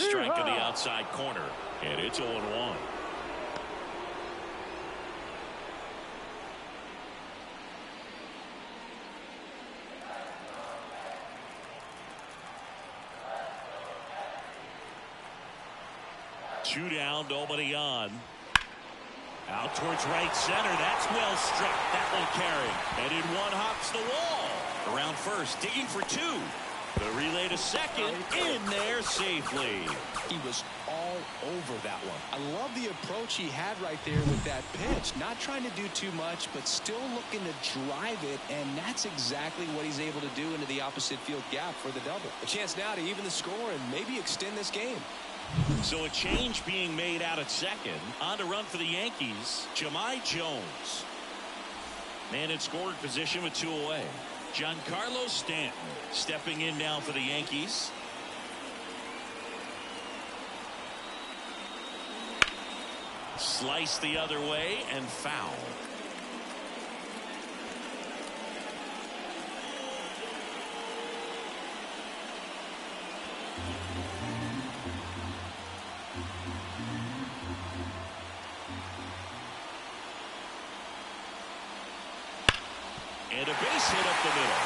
Strike to the outside corner, and it's 0-1. Two down, nobody on. Out towards right center. That's well struck. That will carry. And in one hops the wall. Around first, digging for 2. The relay to second, in there safely. He was all over that one. I love the approach he had right there with that pitch. Not trying to do too much, but still looking to drive it, and that's exactly what he's able to do into the opposite field gap for the double. A chance now to even the score and maybe extend this game. So a change being made out at second. On to run for the Yankees, Jahmai Jones. Man in scoring position with 2 away. Giancarlo Stanton stepping in now for the Yankees. Slice the other way and foul. And a base hit up the middle.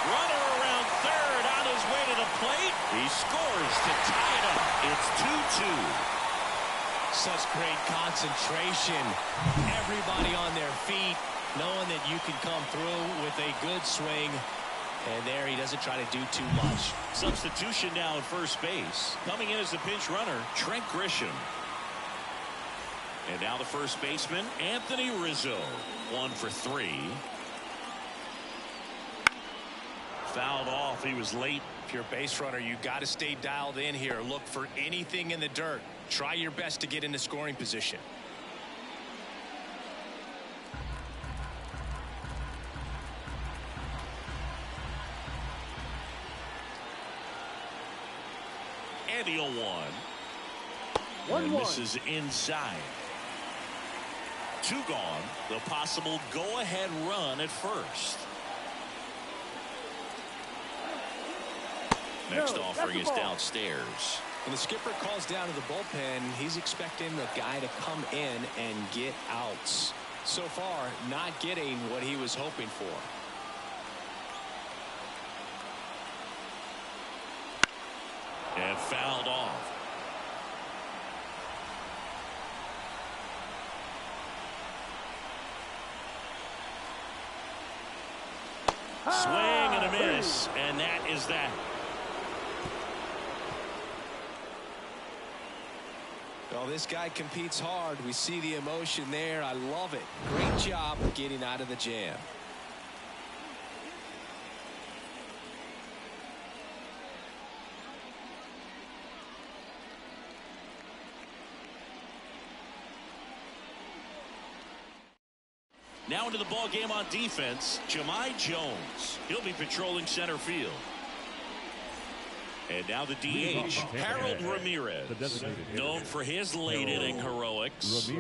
Runner around third on his way to the plate. He scores to tie it up. It's 2-2. Such great concentration. Everybody on their feet, knowing that you can come through with a good swing. And there he doesn't try to do too much. Substitution now at first base. Coming in as the pinch runner, Trent Grisham. And now the first baseman, Anthony Rizzo. 1 for 3. Fouled off. He was late. If you're a base runner, you got to stay dialed in here. Look for anything in the dirt. Try your best to get into scoring position. And the 0-1. 1-1. And misses inside. 2 gone. The possible go-ahead run at first. Next offering is downstairs. When the skipper calls down to the bullpen, he's expecting the guy to come in and get outs. So far, not getting what he was hoping for. And fouled off. Swing and a miss, and that is that. Well, this guy competes hard. We see the emotion there. I love it. Great job getting out of the jam. Now into the ball game on defense, Jahmai Jones. He'll be patrolling center field. And now the DH, Harold Ramirez, known for his late inning heroics.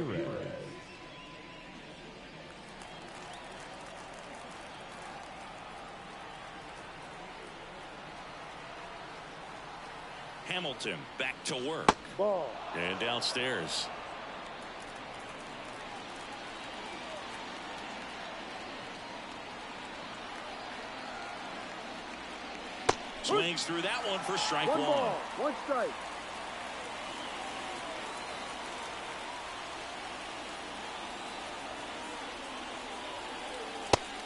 Hamilton back to work. Ball. And downstairs. Swings through that one for strike 1. 1 ball, 1 strike.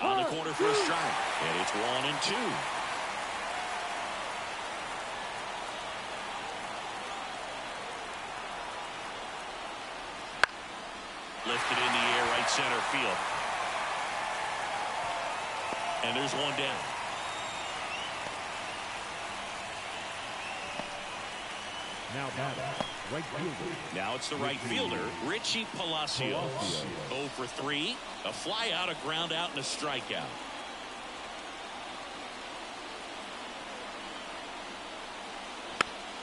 On the corner for a strike. And it's 1 and 2. Lifted in the air, right center field. And there's 1 down. Now batting, right fielder. Now it's the right fielder, Richie Palacios. 0 for 3. A fly out, a ground out, and a strikeout.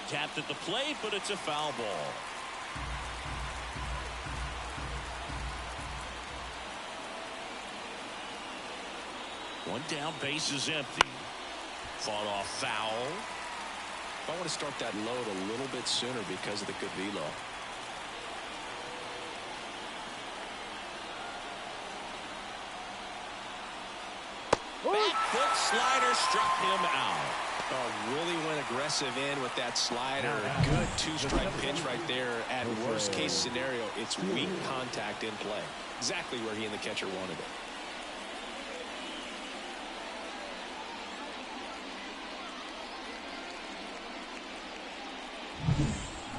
Tapped at the plate, but it's a foul ball. One down, base is empty. Fought off foul. I want to start that load a little bit sooner because of the good velo. Back foot slider struck him out. Really went aggressive in with that slider. Good 2-strike pitch right there. At worst case scenario, it's weak contact in play. Exactly where he and the catcher wanted it.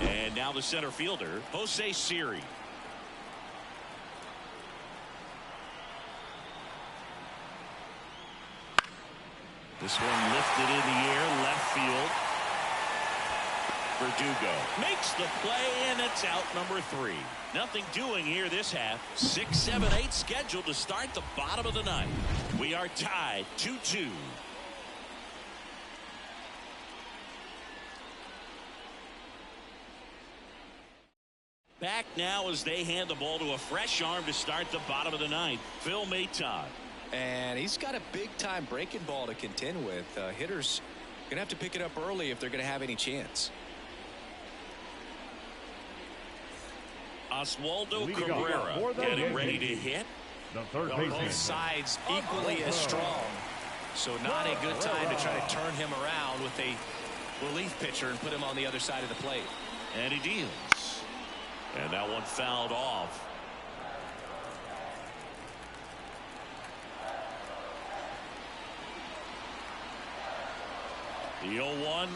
And now the center fielder, Jose Siri. This one lifted in the air, left field. Verdugo makes the play, and it's out, number 3. Nothing doing here this half. 6, 7, 8 scheduled to start the bottom of the 9th. We are tied 2-2. Back now as they hand the ball to a fresh arm to start the bottom of the 9th. Phil Maton. And he's got a big-time breaking ball to contend with. Hitters going to have to pick it up early if they're going to have any chance. Oswaldo Cabrera getting ready to hit. The third baseman. Both sides equally as strong. So not a good time to try to turn him around with a relief pitcher and put him on the other side of the plate. And he deals. And that one fouled off. The 0-1.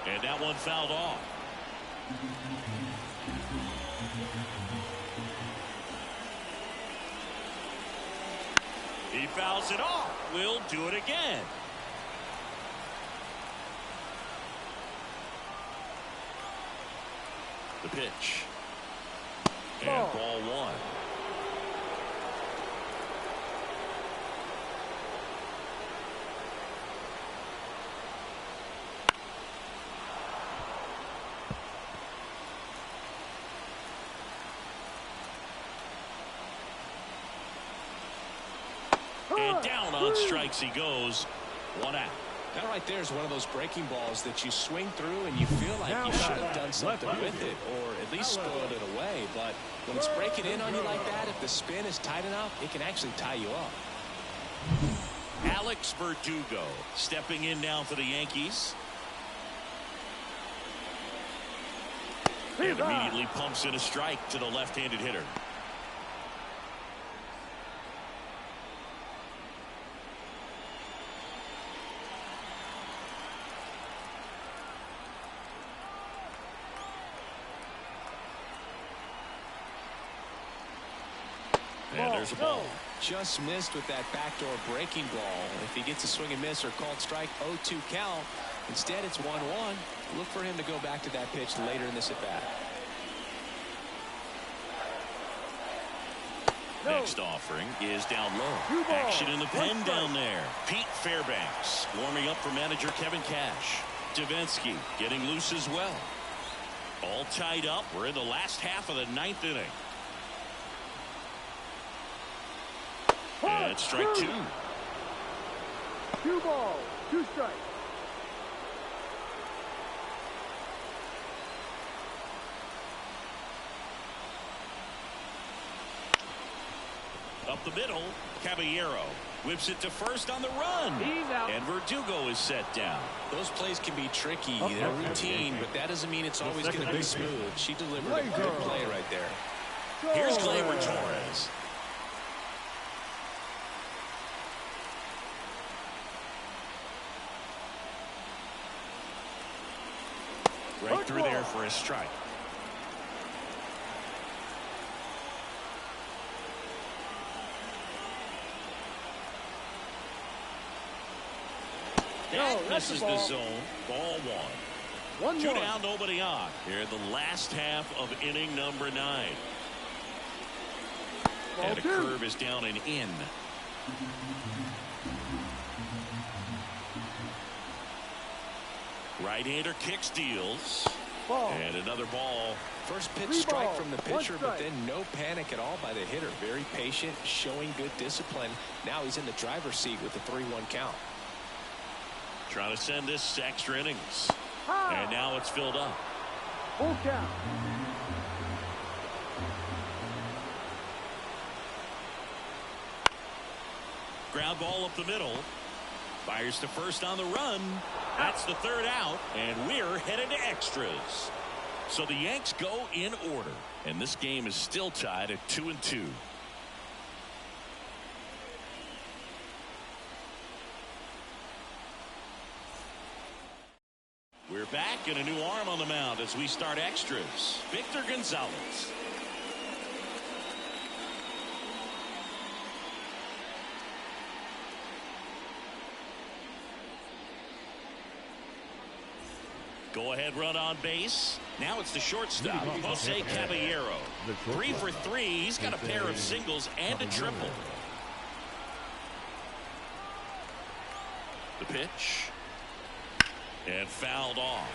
And that one fouled off. He fouls it off. We'll do it again. The pitch. And ball 1. on strikes he goes. 1 out. That right there is one of those breaking balls that you swing through and you feel like you should have done something with it or at least spoiled it away. But when it's breaking in on you like that, if the spin is tight enough, it can actually tie you up. Alex Verdugo stepping in now for the Yankees. And immediately pumps in a strike to the left-handed hitter. And there's a ball. Just missed with that backdoor breaking ball. If he gets a swing and miss or called strike, 0-2 count. Instead, it's 1-1. Look for him to go back to that pitch later in this at-bat. Next offering is down low. Action in the pen down there. Pete Fairbanks warming up for manager Kevin Cash. Davinsky getting loose as well. All tied up. We're in the last half of the 9th inning. And strike 2. 2 balls, 2 strikes. Up the middle, Caballero whips it to first on the run. He's out. And Verdugo is set down. Those plays can be tricky. They're routine, but that doesn't mean it's always going to be smooth. She delivered a good play right there. Here's Gleyber Torres. Right through there for a strike. That misses the zone. Ball 1. 1-1. 2 down, nobody on. Here in the last half of inning number 9. And a curve is down and in. Right-hander kicks, deals. And another ball. First pitch strike from the pitcher, but then no panic at all by the hitter. Very patient, showing good discipline. Now he's in the driver's seat with the 3-1 count. Trying to send this to extra innings. And now it's filled up. Full count. Ground ball up the middle. Fires to first on the run. That's the 3rd out, and we're headed to extras. So the Yanks go in order, and this game is still tied at 2-2. We're back, and a new arm on the mound as we start extras. Victor Gonzalez. Go-ahead run on base. Now it's the shortstop, Jose Caballero. 3 for 3. He's got a pair of singles and a triple. The pitch. And fouled off.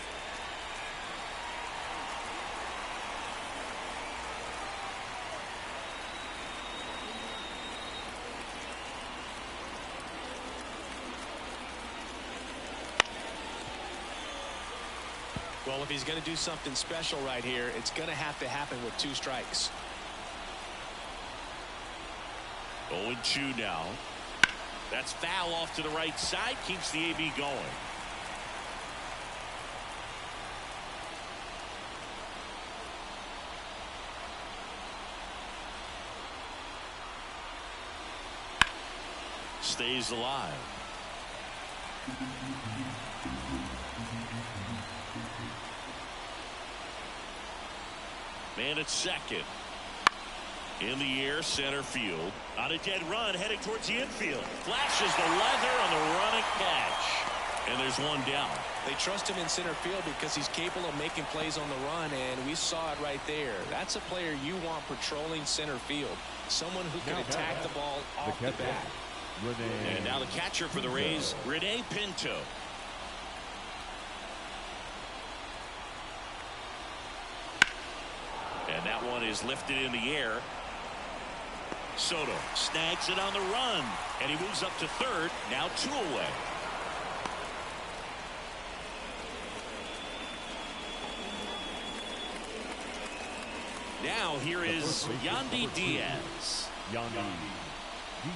Well, if he's going to do something special right here, it's going to have to happen with 2 strikes. 0-2 now. That's foul off to the right side. Keeps the AB going. Stays alive. Man at second. In the air, center field. On a dead run, heading towards the infield. Flashes the leather on the running catch. And there's 1 down. They trust him in center field because he's capable of making plays on the run, and we saw it right there. That's a player you want patrolling center field. Someone who can attack the ball off the bat. And now the catcher for the Rays, Rene Pinto. And that one is lifted in the air. Soto snags it on the run, and he moves up to third. Now 2 away. Now here is Yandy Diaz. Yandy Diaz.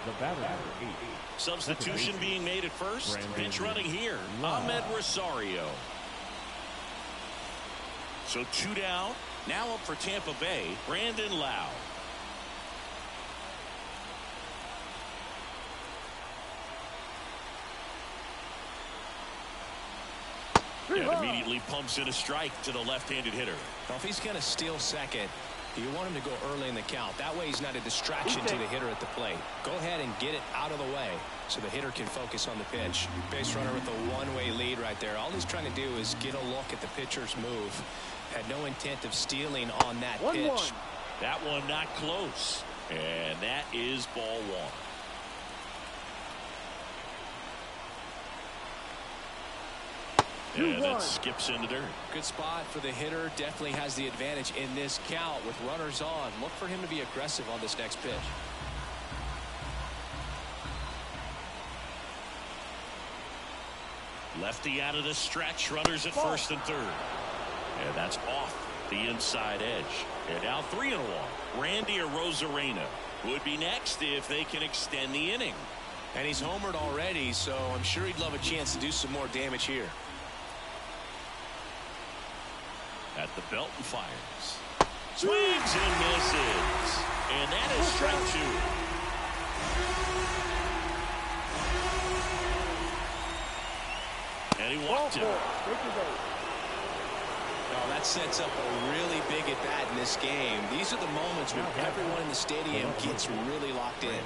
The batter, number 8. Substitution being made at first. Pitch running here. Ahmed Rosario. So 2 down. Now up for Tampa Bay, Brandon Lau. And immediately pumps in a strike to the left-handed hitter. Well, if he's going to steal second, you want him to go early in the count. That way he's not a distraction to the hitter at the plate. Go ahead and get it out of the way so the hitter can focus on the pitch. Base runner with a one-way lead right there. All he's trying to do is get a look at the pitcher's move. Had no intent of stealing on that pitch. That one not close. And that is ball 1. And it skips into dirt. Good spot for the hitter. Definitely has the advantage in this count with runners on. Look for him to be aggressive on this next pitch. Lefty out of the stretch. Runners at first and third. And that's off the inside edge. And now 3-1. Randy Arozarena would be next if they can extend the inning. And he's homered already, so I'm sure he'd love a chance to do some more damage here. At the belt and fires. Swings and misses. And that is strike 2. And he walked him. Oh, that sets up a really big at bat in this game. These are the moments when everyone in the stadium gets really locked in.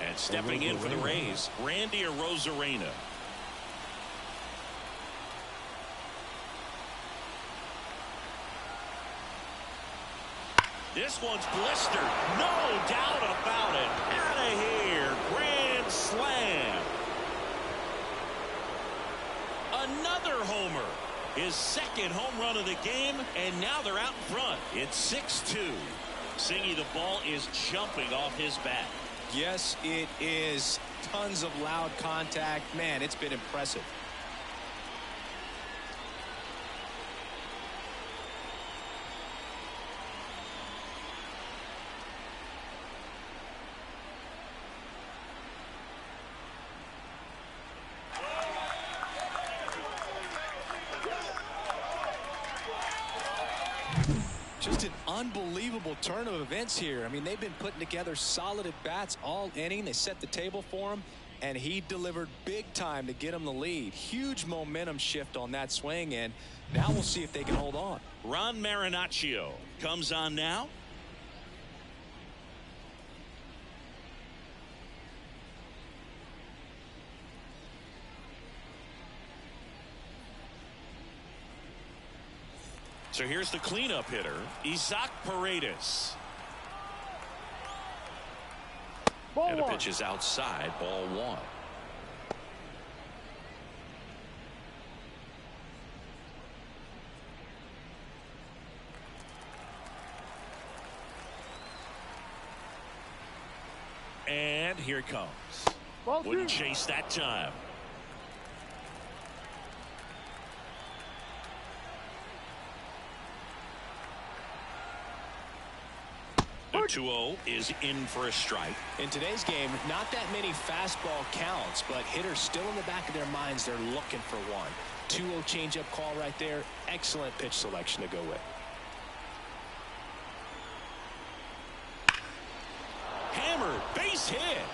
And stepping in for the Rays, Randy Arozarena. This one's blistered. No doubt about it. Out of here. Grand slam. Another homer. His second home run of the game, and now they're out in front. It's 6-2. Singy, the ball is jumping off his bat. Yes, it is. Tons of loud contact. Man, it's been impressive. Just an unbelievable turn of events here. I mean, they've been putting together solid at bats all inning. They set the table for him, and he delivered big time to get him the lead. Huge momentum shift on that swing, and now we'll see if they can hold on. Ron Marinaccio comes on now. So here's the cleanup hitter, Isaac Paredes. And the pitch is outside, ball 1. And here it comes. Wouldn't chase that time. The 2-0 is in for a strike. In today's game, not that many fastball counts, but hitters still in the back of their minds, they're looking for one. 2-0 changeup call right there. Excellent pitch selection to go with. Hammered, base hit.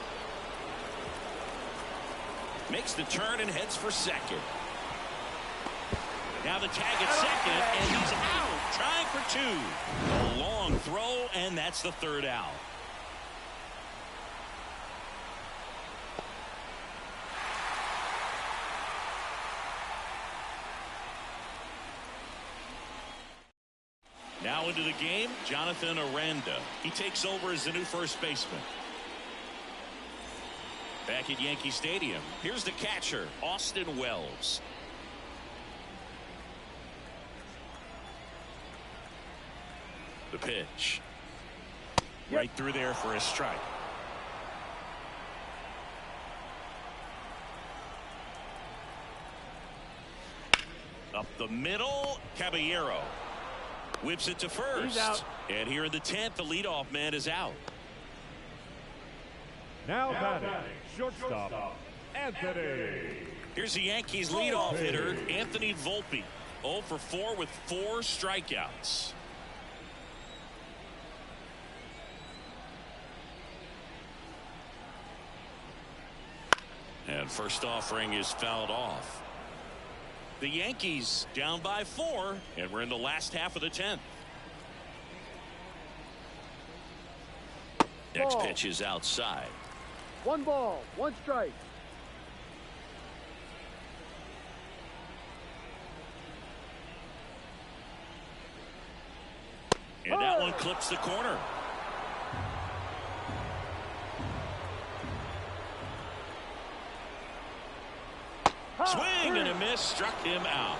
Makes the turn and heads for second. Now the tag at second, and he's out, trying for 2. A long throw, and that's the 3rd out. Now into the game, Jonathan Aranda. He takes over as the new first baseman. Back at Yankee Stadium, here's the catcher, Austin Wells. The pitch. Right through there for a strike. Up the middle, Caballero whips it to first. He's out. And here in the 10th, the leadoff man is out. Now batting, shortstop, Anthony. Here's the Yankees leadoff hitter, Anthony Volpe. 0 for 4 with 4 strikeouts. And first offering is fouled off. The Yankees down by 4, and we're in the last half of the 10th. Next pitch is outside. 1 ball, 1 strike. And that one clips the corner. Swing and a miss, struck him out.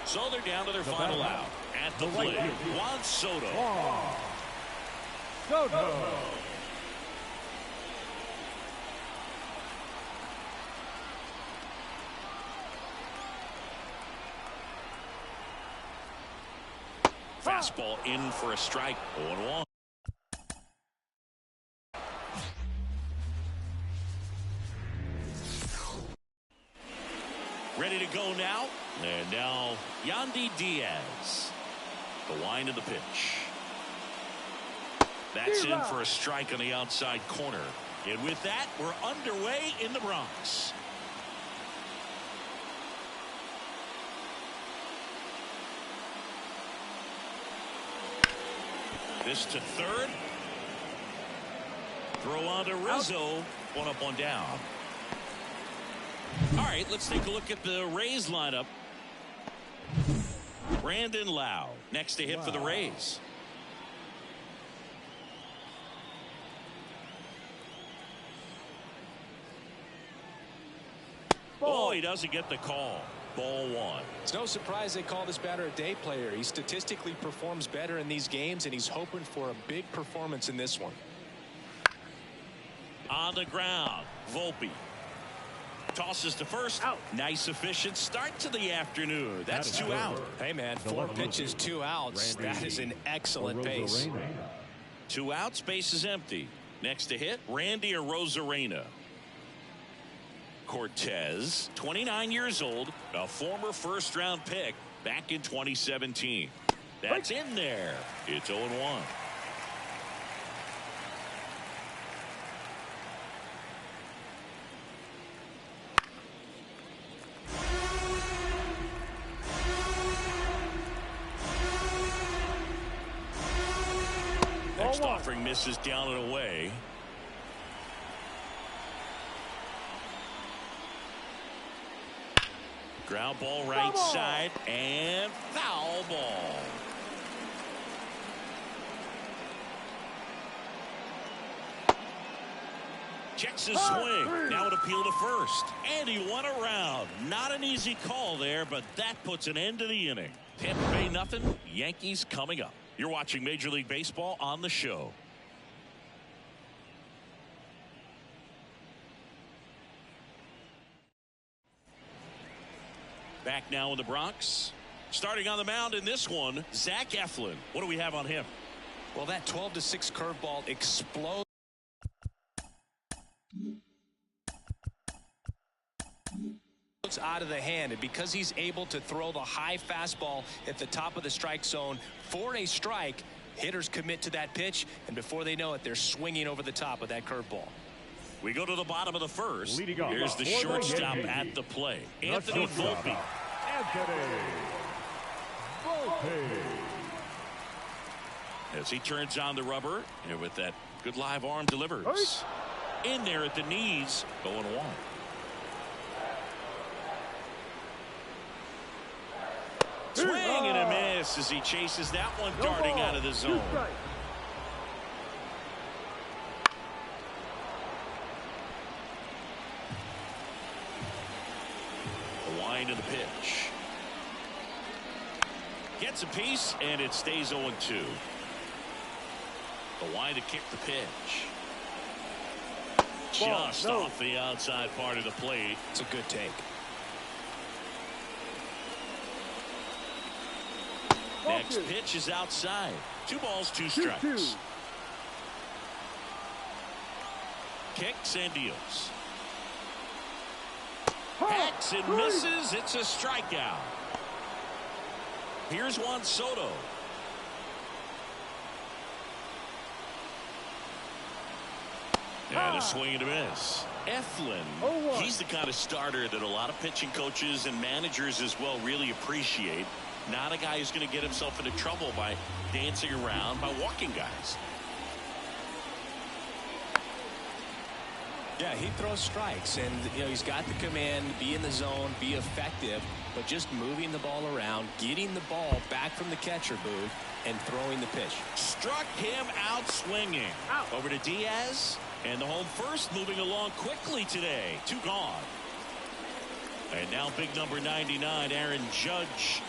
So they're down to their final out. At the plate, Juan Soto. Fastball in for a strike. 0-1. Ready to go now. And now Yandy Diaz. The wind of the pitch. That's in for a strike on the outside corner. And with that, we're underway in the Bronx. This to third. Throw on to Rizzo. 1 up, 1 down. All right, let's take a look at the Rays lineup. Brandon Lau next to hit for the Rays. Oh, he doesn't get the call. Ball 1. It's no surprise they call this batter a day player. He statistically performs better in these games, and he's hoping for a big performance in this one. On the ground, Volpe. Tosses to first. Out. Nice efficient start to the afternoon. That's 2 out. Hey, man, 4 pitches, 2 outs. That is an excellent pace. 2 outs, base is empty. Next to hit, Randy Arozarena. Cortez, 29 years old, a former first-round pick back in 2017. That's in there. It's 0-1. Next offering misses down and away. Ground ball right side and foul ball. Checks his swing. Now an appeal to first. And he won around. Not an easy call there, but that puts an end to the inning. Tampa Bay nothing. Yankees coming up. You're watching Major League Baseball on the show. Back now in the Bronx. Starting on the mound in this one, Zach Eflin. What do we have on him? Well, that 12-6 curveball explodes out of the hand, and because he's able to throw the high fastball at the top of the strike zone for a strike, hitters commit to that pitch, and before they know it, they're swinging over the top of that curveball. We go to the bottom of the first. Here's the shortstop at the plate, Anthony Volpe. As he turns on the rubber, and with that good live arm delivers. In there at the knees, 0-1. Swing and a miss as he chases that one darting out of the zone. line of the pitch. Gets a piece, and it stays 0-2. The line to kick the pitch. Just off the outside part of the plate. It's a good take. Next pitch is outside. 2 balls, 2 strikes. Kicks and deals. Hacks and misses. It's a strikeout. Here's Juan Soto. And a swing and a miss. Eflin, he's the kind of starter that a lot of pitching coaches and managers as well really appreciate. Not a guy who's going to get himself into trouble by dancing around, by walking guys. Yeah, he throws strikes, and he's got the command, be in the zone, be effective, but just moving the ball around, getting the ball back from the catcher booth, and throwing the pitch. Struck him out swinging. Over to Diaz, and the home first moving along quickly today. 2 gone. And now big number 99, Aaron Judge.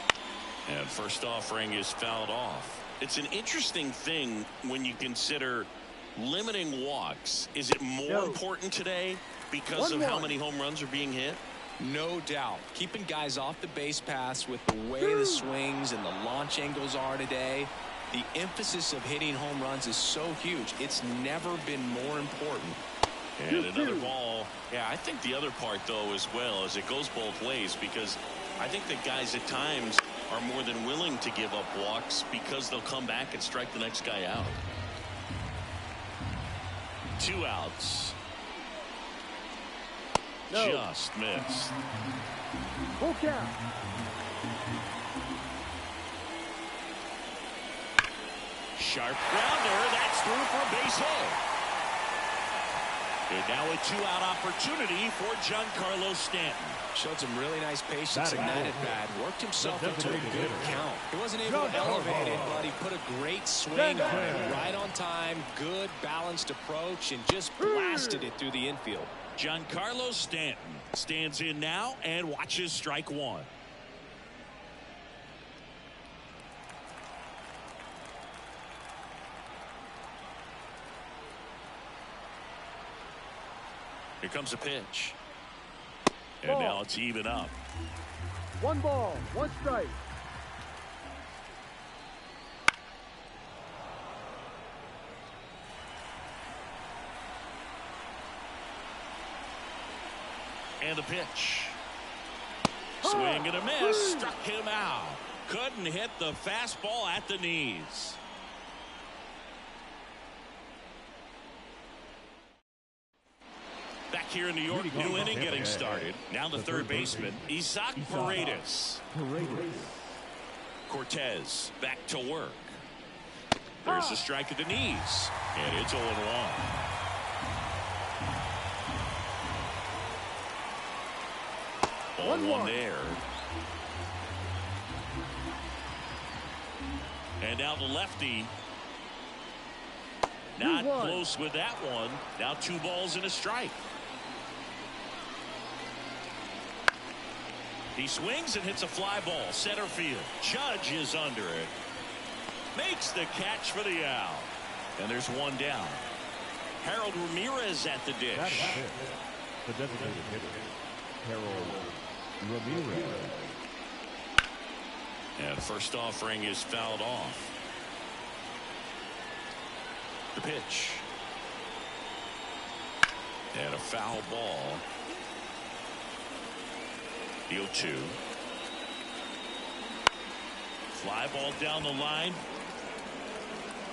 And first offering is fouled off. It's an interesting thing when you consider limiting walks. Is it more important today because of how many home runs are being hit? No doubt. Keeping guys off the base paths with the way the swings and the launch angles are today. The emphasis of hitting home runs is so huge. It's never been more important. And another ball. Yeah, I think the other part, though, as well, is it goes both ways, because I think that guys at times are more than willing to give up walks because they'll come back and strike the next guy out. 2 outs. Just missed. Full count. Sharp grounder. That's through for a base hit. And now a 2-out opportunity for Giancarlo Stanton. Showed some really nice patience in that at bat. Worked himself into a good count. He wasn't able to elevate it, but he put a great swing on it. Right on time, good balanced approach, and just blasted it through the infield. Giancarlo Stanton stands in now and watches strike 1. Here comes a pitch. And now it's even up. 1 ball, 1 strike. And the pitch. Swing and a miss. Struck him out. Couldn't hit the fastball at the knees. Back here in New York, new inning getting started. Now the third baseman, Isaac Paredes. Cortez back to work. There's a strike at the knees. And it's 0-1. 0-1 there. And now the lefty. Not close with that one. Now 2 balls and a strike. He swings and hits a fly ball. Center field. Judge is under it. Makes the catch for the out. And there's 1 down. Harold Ramirez at the dish. That is it. The designated hitter, Harold Ramirez. And first offering is fouled off. The pitch. And a foul ball. The 0-2. Fly ball down the line.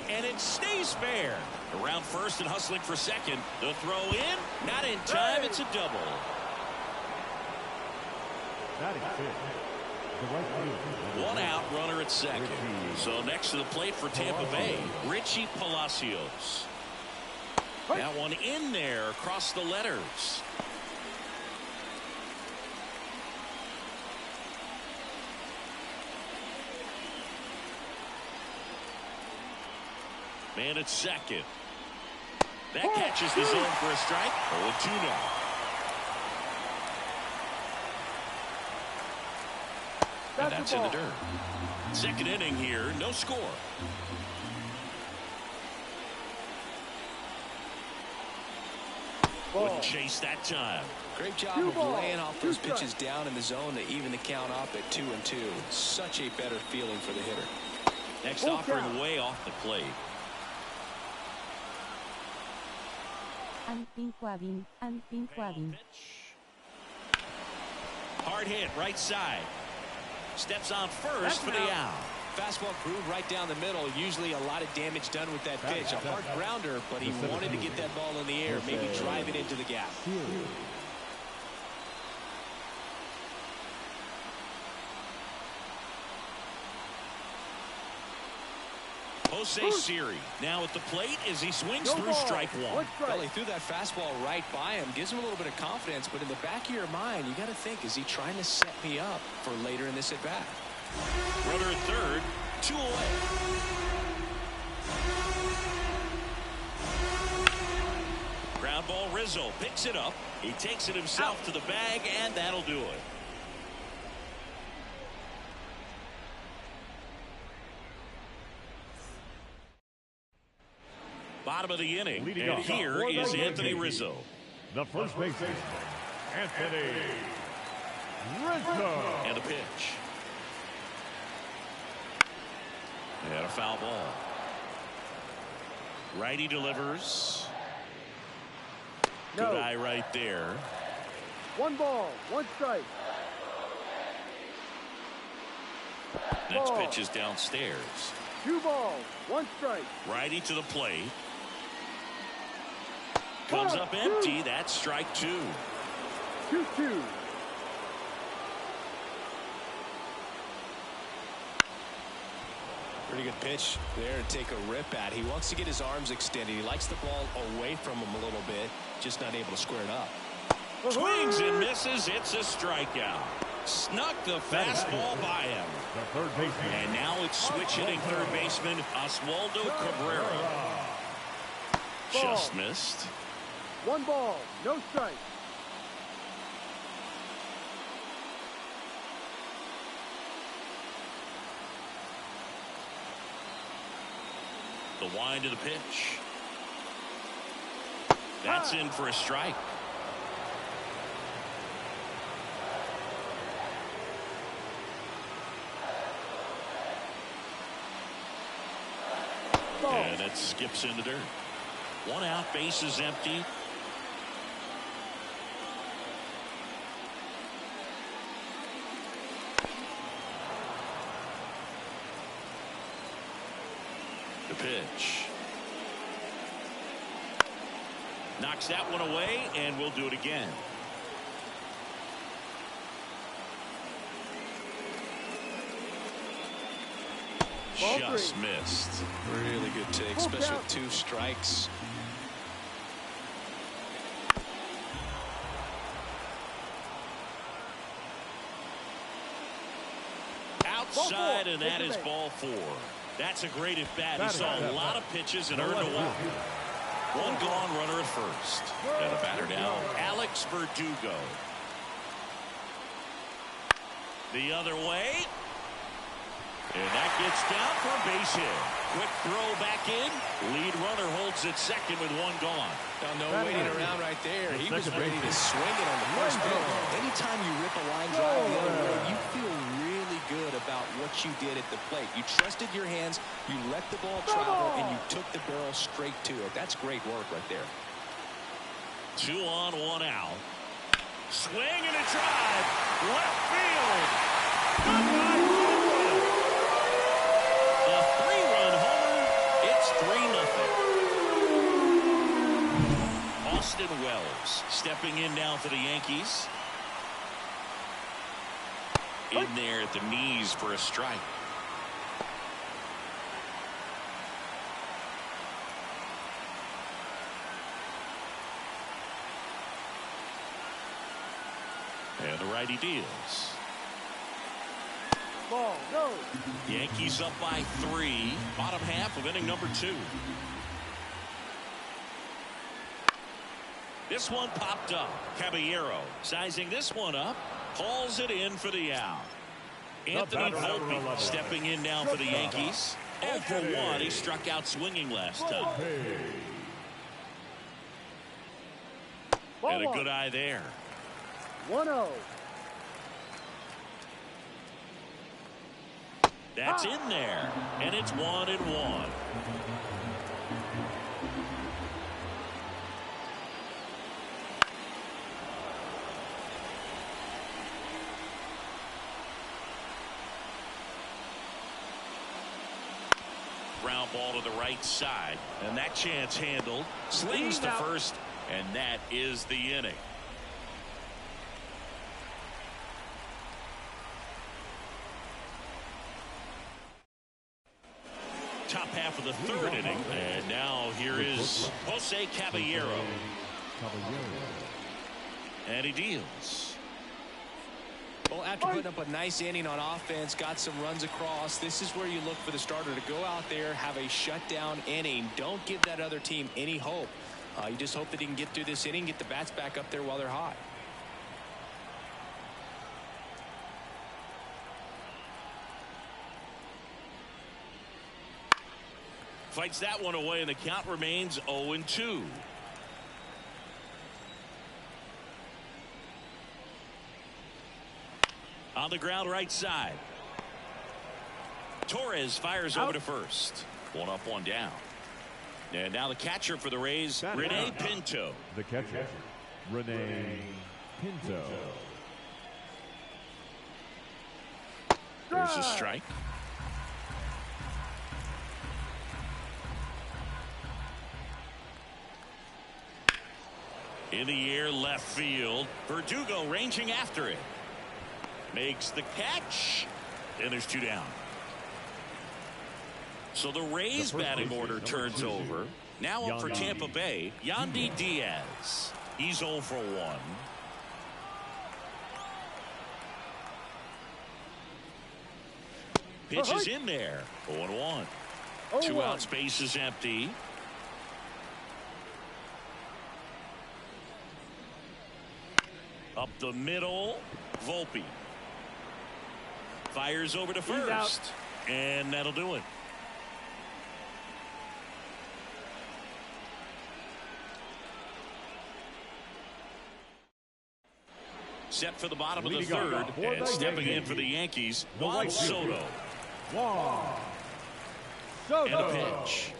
And it stays fair. Around first and hustling for second. The throw in. Not in time. It's a double. That is it. The right field. 1 out, runner at second. So next to the plate for Tampa Bay, Richie Palacios. That one in there across the letters. Man at second. That catches the zone for a strike. 0-2 now. And that's in the dirt. Second inning here, no score. Wouldn't chase that time. Great job of laying off those pitches down in the zone to even the count up at 2-2. Such a better feeling for the hitter. Next offering way off the plate. Hard hit, right side. Steps on first for the out. Fastball groove right down the middle. Usually a lot of damage done with that pitch. A hard grounder, but he wanted to get that ball in the air, maybe drive it into the gap. Jose Siri now at the plate as he swings through strike one. Well, he threw that fastball right by him. Gives him a little bit of confidence, but in the back of your mind, you got to think, is he trying to set me up for later in this at-bat? Runner at third, 2 away. Ground ball, Rizzo picks it up. He takes it himself to the bag, and that'll do it. Bottom of the inning, Leading and off here is Anthony Rizzo. The first baseman, Anthony Rizzo. And a pitch. And a foul ball. Righty delivers. Good eye right there. 1 ball, 1 strike. Next pitch is downstairs. 2 balls, 1 strike. Righty to the plate. Comes up empty. That's strike 2. 2-2. Pretty good pitch there to take a rip at. He wants to get his arms extended. He likes the ball away from him a little bit, just not able to square it up. Swings and misses. It's a strikeout. Snuck the fastball by him. The third baseman. And now it's switch hitting third baseman Oswaldo Cabrera. Just missed. 1 ball, no strike. The wind of the pitch. That's in for a strike. And it skips in the dirt. 1 out, base is empty. The pitch. Knocks that one away, and we'll do it again. Just missed. Really good take, especially with 2 strikes. Outside, and that is ball 4. That's a great at bat. He saw a lot of pitches and earned a walk. 1 gone, runner at first. And a batter now, Alex Verdugo. The other way. And that gets down for a base hit. Quick throw back in. Lead runner holds it second with 1 gone. No waiting around right there. He was ready to swing it on the first pitch. Anytime you rip a line drive the other way, you feel really good about what you did at the plate. You trusted your hands, you let the ball travel, and you took the barrel straight to it. That's great work right there. 2 on, 1 out. Swing and a drive. Left field. Goodbye. A 3-run homer. It's 3-0. Austin Wells stepping in now for the Yankees. In there at the knees for a strike. And the righty deals. Ball, no. Yankees up by 3. Bottom half of inning number 2. This one popped up. Caballero sizing this one up. Hauls it in for the out. Anthony Volpe stepping in now for the Yankees. 0 for 1. He struck out swinging last time. And a good eye there. 1-0. That's in there. And it's 1-1. Ground ball to the right side. And that chance handled. Slings to first. And that is the inning. Top half of the third inning. And now here is Jose Caballero. And he deals. Well, after putting up a nice inning on offense, got some runs across, this is where you look for the starter to go out there, have a shutdown inning. Don't give that other team any hope. You just hope that he can get through this inning, get the bats back up there while they're hot. Fights that one away, and the count remains 0-2. On the ground right side. Torres fires over to first. 1 up, 1 down. And now the catcher for the Rays, Rene Pinto. The catcher, Rene Pinto. There's a strike. In the air, left field. Verdugo ranging after it. Makes the catch. And there's 2 down. So the Rays batting order turns over. Now up for Tampa Bay, Yandy Diaz. He's 0 for 1. Pitch is in there. 0-1. 2 out, space is empty. Up the middle, Volpe. Fires over to first. And that'll do it. Set for the bottom of the third. And stepping in for the Yankees, Juan Soto. And a pitch.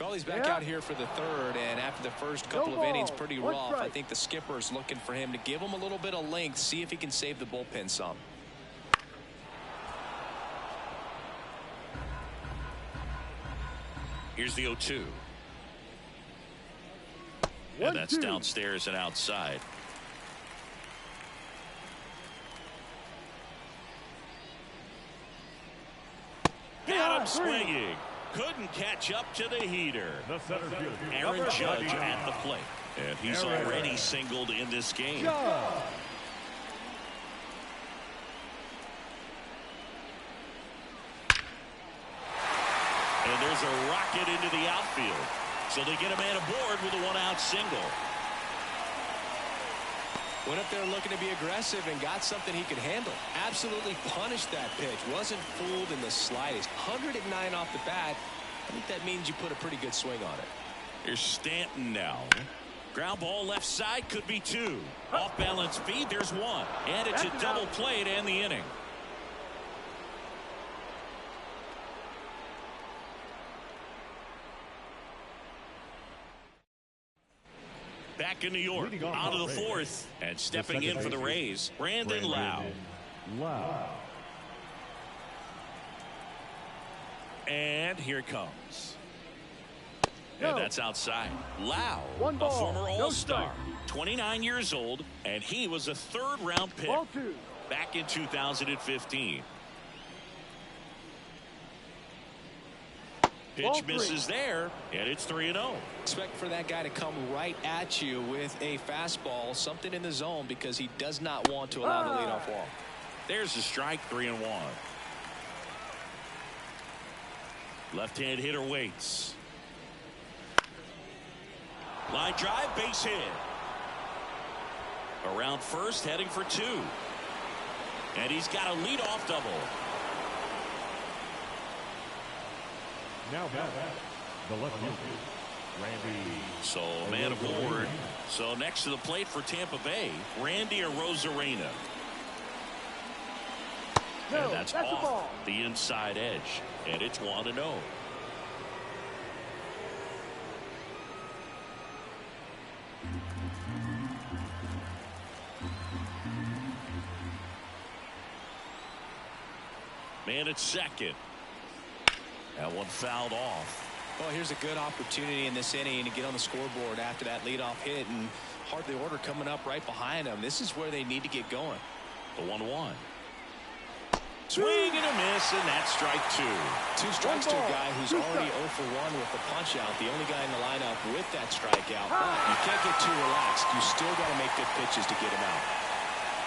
Well, he's back out here for the third, and after the first couple of innings, pretty rough. I think the skipper's looking for him to give him a little bit of length, see if he can save the bullpen some. Here's the 0-2. And that's downstairs and outside. Got him swinging. Couldn't catch up to the heater. Aaron Judge at the plate. And he's already singled in this game. And there's a rocket into the outfield. So they get a man aboard with a 1-out single. Went up there looking to be aggressive and got something he could handle. Absolutely punished that pitch. Wasn't fooled in the slightest. 109 off the bat. I think that means you put a pretty good swing on it. Here's Stanton now. Ground ball left side, could be 2. Off balance feed, there's 1. And it's a double play to end the inning. Back in New York, on to the fourth, and stepping in for the Rays, Brandon Lau. And here it comes. And that's outside. Lau, a former All-Star, 29 years old, and he was a third-round pick back in 2015. Pitch misses there, and it's 3-0. Expect for that guy to come right at you with a fastball, something in the zone, because he does not want to allow the leadoff walk. There's a strike, 3-1. Left-hand hitter waits. Line drive, base hit. Around first, heading for 2. And he's got a leadoff double. Now back, the left fielder, Randy. So man aboard. So next to the plate for Tampa Bay, Randy Arozarena. And that's off the inside edge. And it's 1-0. Man at second. That one fouled off. Well, here's a good opportunity in this inning to get on the scoreboard after that leadoff hit, and hardly order coming up right behind them. This is where they need to get going. The 1-1. Swing and a miss, and that's strike 2. 2 strikes to a guy who's already 0 for 1 with the punch out. The only guy in the lineup with that strikeout. But you can't get too relaxed. You still got to make good pitches to get him out.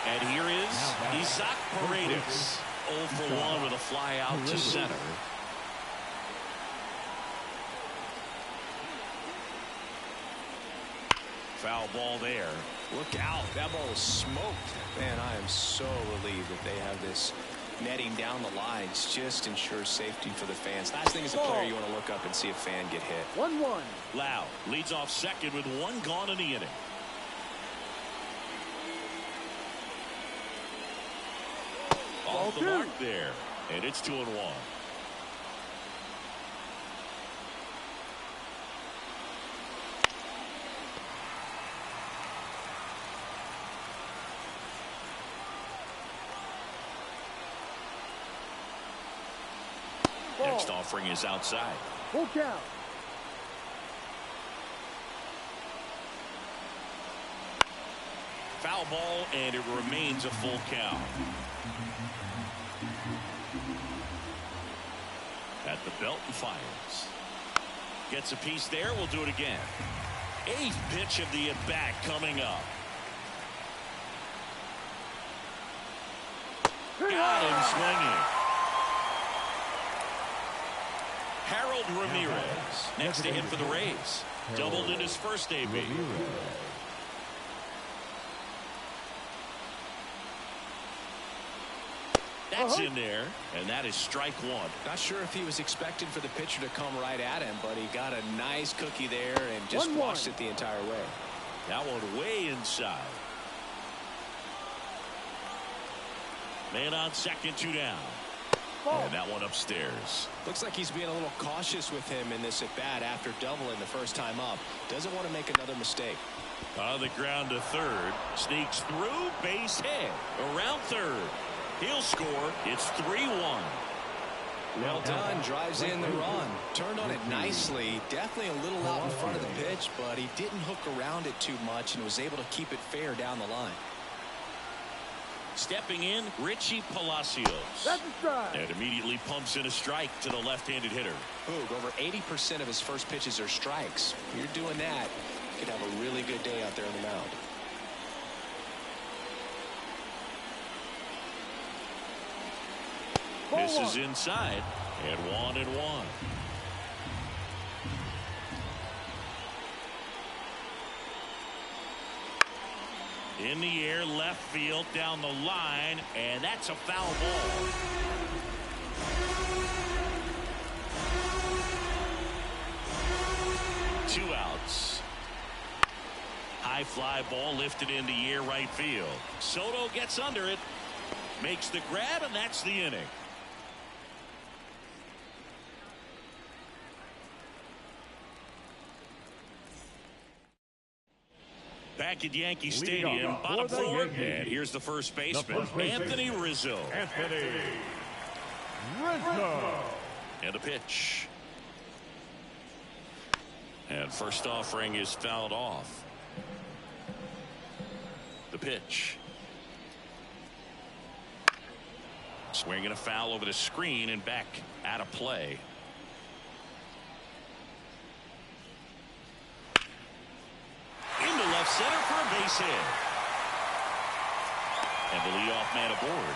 And here is Isaac Paredes. 0 for 1 with a fly out to center. Foul ball there. Look out. That ball was smoked. Man, I am so relieved that they have this netting down the lines. Just ensures safety for the fans. Last thing as a player, you want to look up and see a fan get hit. 1-1. Lau leads off second with 1 gone in the inning. Off the mark there. And it's 2-1. Next offering is outside. Full count. Foul ball, and it remains a full count. At the belt and fires. Gets a piece there. We'll do it again. 8th pitch of the at-bat coming up. Got him swinging. Harold Ramirez next to him for the Rays. Doubled in his first AB. That's in there, and that is strike 1. Not sure if he was expecting for the pitcher to come right at him, but he got a nice cookie there and just watched it the entire way. That one way inside. Man on second, 2 down. And that one upstairs. Looks like he's being a little cautious with him in this at-bat after doubling the first time up. Doesn't want to make another mistake. On the ground to third. Sneaks through, base hit. Around third. He'll score. It's 3-1. Well done. Drives in the run. Turned on it nicely. Definitely a little out in front of the pitch, but he didn't hook around it too much and was able to keep it fair down the line. Stepping in, Richie Palacios. That's a strike. And immediately pumps in a strike to the left-handed hitter. Boog, over 80% of his first pitches are strikes. If you're doing that, you could have a really good day out there on the mound. This is inside, and 1-1. In the air, left field, down the line, and that's a foul ball. Two outs. High fly ball lifted in the air, right field. Soto gets under it, makes the grab, and that's the inning. Back at Yankee Stadium, bottom floor, and here's the first baseman, Anthony Rizzo. Anthony Rizzo. And a pitch. And first offering is fouled off. The pitch. Swing and a foul over the screen and back out of play. Into left center for a base hit. And the leadoff man aboard.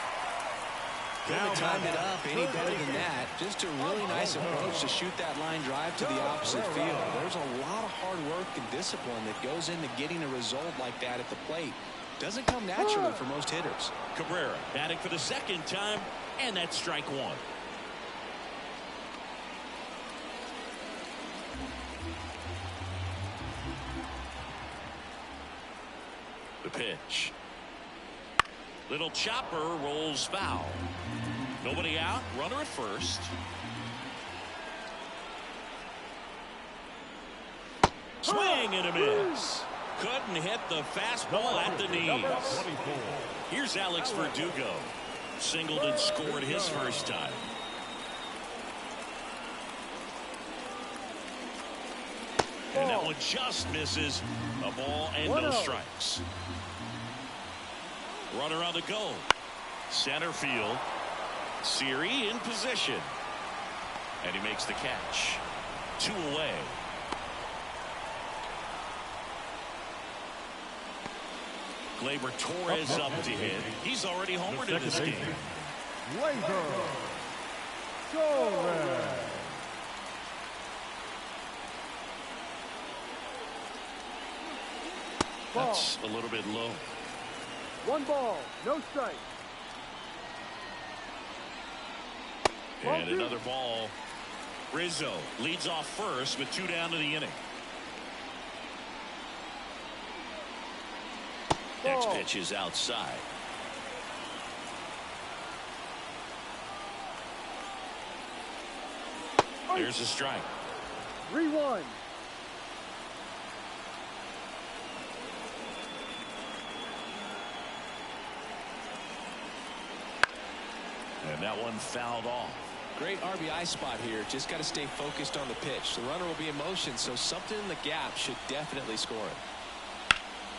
Couldn't have timed it up any better than that. Just a really nice approach to shoot that line drive to the opposite field. There's a lot of hard work and discipline that goes into getting a result like that at the plate. Doesn't come naturally for most hitters. Cabrera batting for the second time, and that's strike one. The pitch. Little chopper rolls foul. Nobody out. Runner at first. Swing and a miss. Couldn't hit the fastball at the knees. Here's Alex Verdugo. Singled and scored his first time. And that one just misses. A ball and no strikes. Runner on the go. Center field. Siri in position. And he makes the catch. 2 away. Gleyber Torres up to hit. He's already homered in this game. Gleyber Torres. That's a little bit low. 1 ball, no strike. And another ball. Rizzo leads off first with 2 down to the inning. Next pitch is outside. There's a strike. 3-1. And that one fouled off. Great RBI spot here. Just got to stay focused on the pitch. The runner will be in motion, so something in the gap should definitely score it.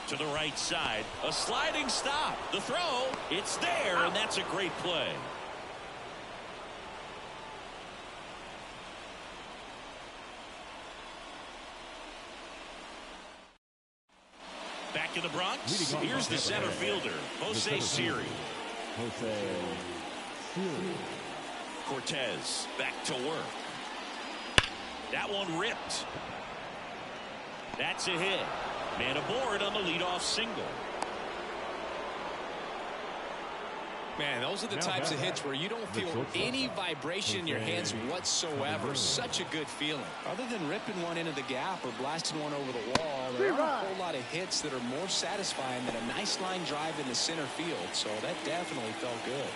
To the right side, a sliding stop. The throw, it's there, and that's a great play. Back in the Bronx, here's the center fielder, Jose Siri. Cortez back to work. That one ripped. That's a hit. Man aboard on the leadoff single. Man, those are the types of hits where you don't feel any vibration in your hands whatsoever. Such a good feeling. Other than ripping one into the gap or blasting one over the wall, there are a whole lot of hits that are more satisfying than a nice line drive in the center field. So that definitely felt good.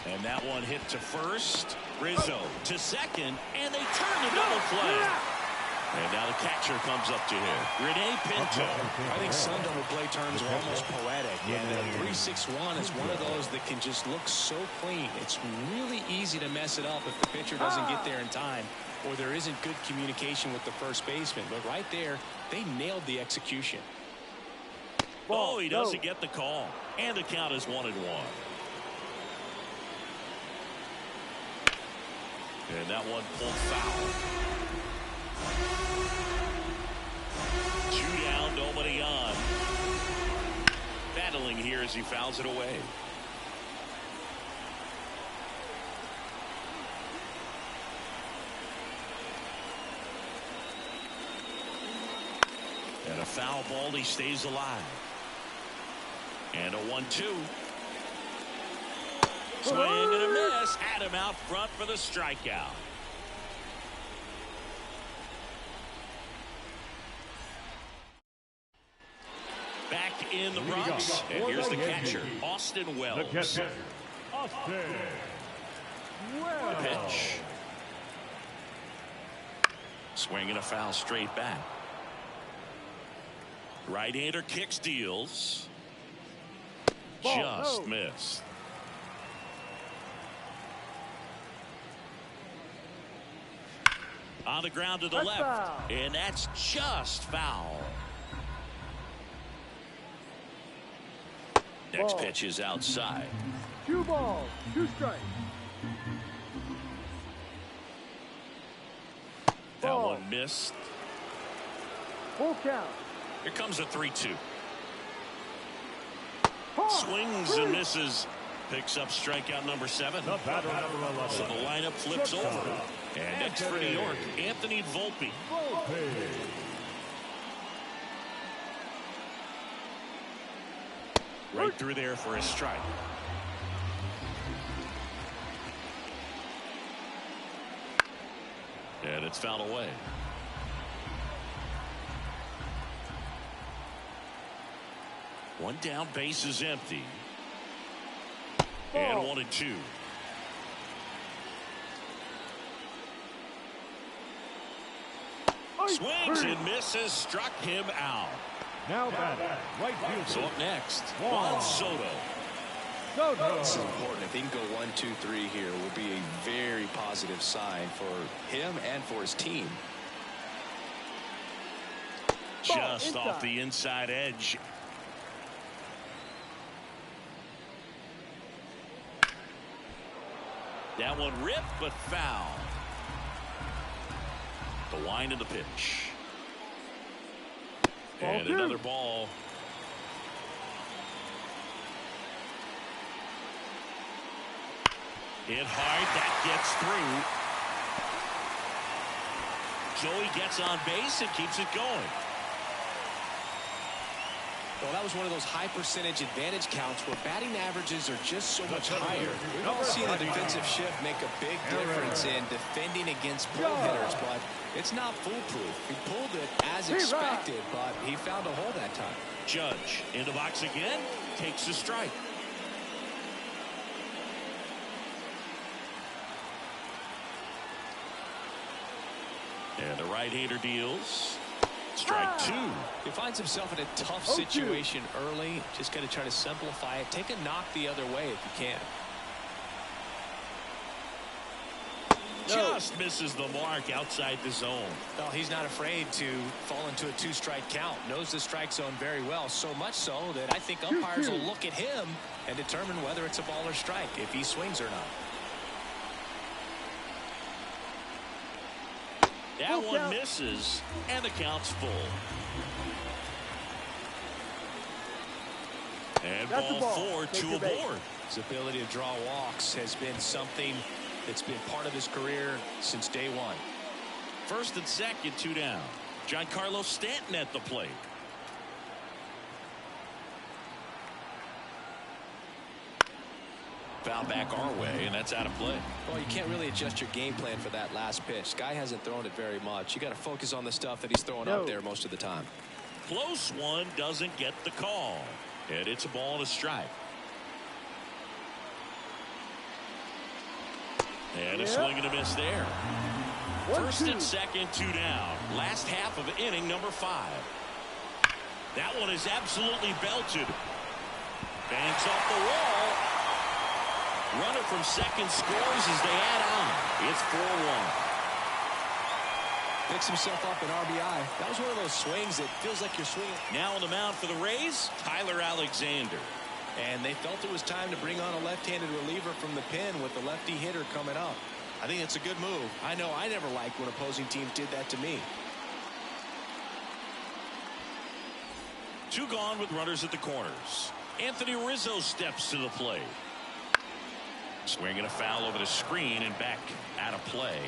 And that one hit to first. Rizzo to second, and they turn the double play. And now the catcher comes up to him, Rene Pinto. I think some double play terms are almost poetic, and a 3-6-1 is one of those that can just look so clean. It's really easy to mess it up if the pitcher doesn't get there in time, or there isn't good communication with the first baseman. But right there, they nailed the execution. Oh, he doesn't get the call, and the count is 1-1. And that one pulled foul. 2 down, nobody on. Battling here as he fouls it away. And a foul ball, he stays alive. And a 1-2. Swing and a miss. Had him out front for the strikeout. Back in the Bronx. And here's the catcher, Austin Wells. The pitch. Swing and a foul straight back. Right-hander kicks, deals. Just missed. On the ground to the left. Foul. And that's just foul. Next pitch is outside. 2 balls, 2 strikes. That one missed. Full count. Here comes a 3-2. Swings and misses. Picks up strikeout number 7. The batter number 11. So the lineup flips over. And next for New York, Anthony Volpe. Right through there for a strike. And it's fouled away. One down, base is empty. And 1-2. Swings and misses, struck him out. Now batting, right fielder. So up next, Juan Soto. This is important. If he can go 1, 2, 3 here, will be a very positive sign for him and for his team. Just off the inside edge. That one ripped, but foul. The wind of the pitch. And another ball. Hit hard. That gets through. Joey gets on base and keeps it going. Well, that was one of those high percentage advantage counts where batting averages are just so much higher. We've all seen the defensive shift make a big difference in defending against pull hitters, but it's not foolproof. He pulled it as expected, but he found a hole that time. Judge in the box again, takes a strike. And the right-hander deals. Strike 2. He finds himself in a tough situation early. Just got to try to simplify it. Take a knock the other way if you can. Just misses the mark outside the zone. Well, he's not afraid to fall into a 2-strike count. Knows the strike zone very well. So much so that I think umpires will look at him and determine whether it's a ball or strike, if he swings or not. That one misses, and the count's full. And ball 4, 2 aboard. His ability to draw walks has been something that's been part of his career since day one. First and second, 2 down. Giancarlo Stanton at the plate. Foul back our way, and that's out of play. Well, you can't really adjust your game plan for that last pitch. Guy hasn't thrown it very much. You got to focus on the stuff that he's throwing out there most of the time. Close one, doesn't get the call. And it's a ball and a strike. And a swing and a miss there. First and second, 2 down. Last half of inning number 5. That one is absolutely belted. Banks off the wall. Runner from second scores as they add on. It's 4-1. Picks himself up an RBI. That was one of those swings that feels like you're swinging. Now on the mound for the Rays, Tyler Alexander. And they felt it was time to bring on a left-handed reliever from the pen with the lefty hitter coming up. I think it's a good move. I know I never liked when opposing teams did that to me. 2 gone with runners at the corners. Anthony Rizzo steps to the plate. Swinging a foul over the screen and back out of play.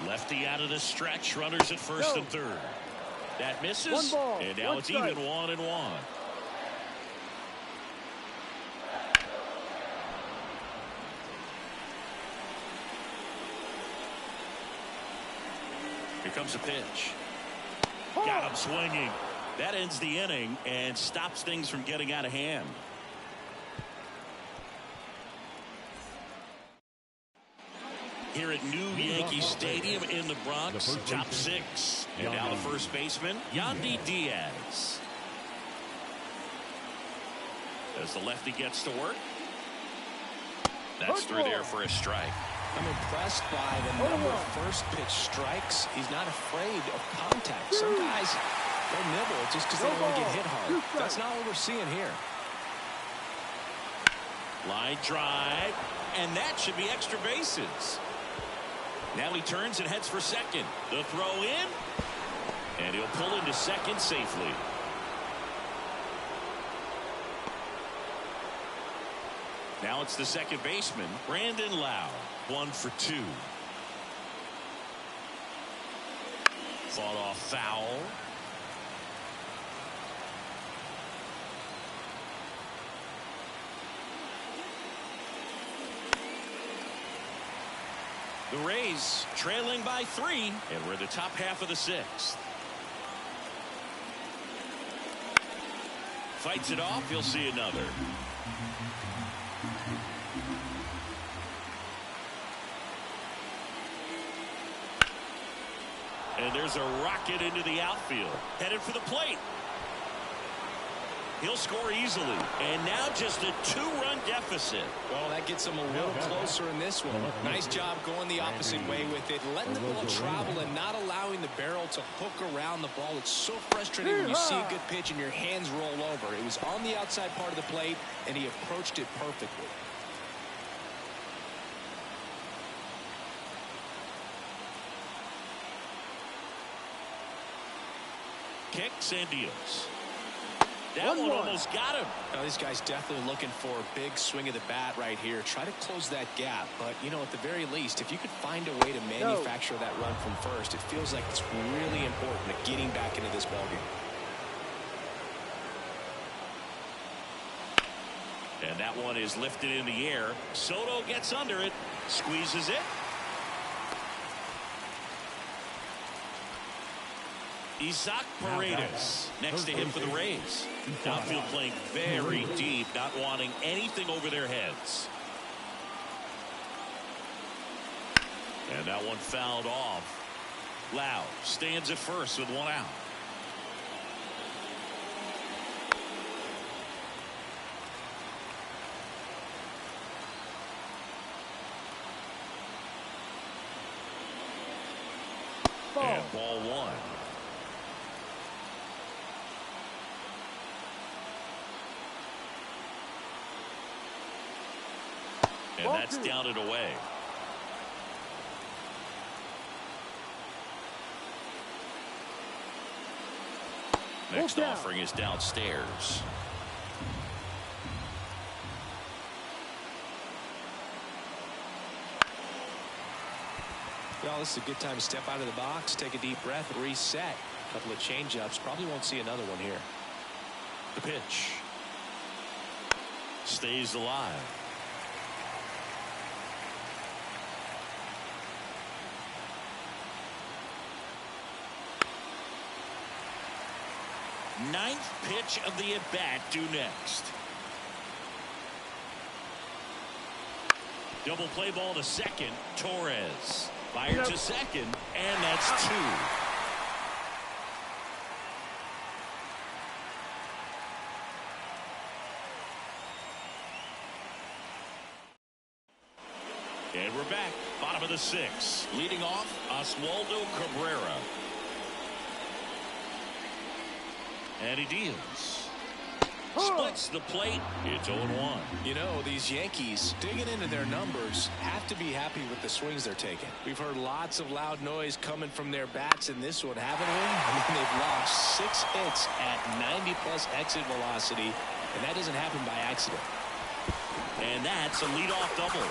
Lefty out of the stretch. Runners at first and third. That misses. And now it's even 1-1. Here comes a pitch. Got him swinging. That ends the inning and stops things from getting out of hand. Here at New Yankee Stadium in the Bronx, top 6. And now the first baseman, Yandy Diaz. As the lefty gets to work. That's through there for a strike. I'm impressed by the number of first pitch strikes. He's not afraid of contact. Some guys, they'll nibble just because they don't want to get hit hard. That's not what we're seeing here. Line drive, and that should be extra bases. Now he turns and heads for second. The throw in, and he'll pull into second safely. Now it's the second baseman, Brandon Lowe. 1 for 2. Fought off foul. The Rays trailing by 3, and we're in the top half of the 6th. Fights it off. He'll see another. And there's a rocket into the outfield. Headed for the plate. He'll score easily. And now just a 2-run deficit. Well, that gets him a little closer in this one. Nice job going the opposite way with it. Letting the ball travel and not allowing the barrel to hook around the ball. It's so frustrating when you see a good pitch and your hands roll over. It was on the outside part of the plate, and he approached it perfectly. Kicks and deals. That one almost got him. Now, this guy's definitely looking for a big swing of the bat right here. Try to close that gap. But, you know, at the very least, if you could find a way to manufacture that run from first, it feels like it's really important to getting back into this ballgame. And that one is lifted in the air. Soto gets under it, squeezes it. Isaac Paredes next to him for the Rays. Outfield playing very deep, not wanting anything over their heads. And that one fouled off. Lowe stands at first with 1 out. And ball 1. And that's down and away. Next offering is downstairs. Well, this is a good time to step out of the box, take a deep breath, and reset. A couple of change-ups. Probably won't see another one here. The pitch. Stays alive. Ninth pitch of the at-bat due next. Double play ball to second. Torres. Fire to second, and that's 2. And we're back. Bottom of the 6th. Leading off, Oswaldo Cabrera. And he deals. Splits the plate. It's 0-1. You know, these Yankees, digging into their numbers, have to be happy with the swings they're taking. We've heard lots of loud noise coming from their bats in this one, haven't we? I mean, they've launched 6 hits at 90-plus exit velocity, and that doesn't happen by accident. And that's a leadoff double.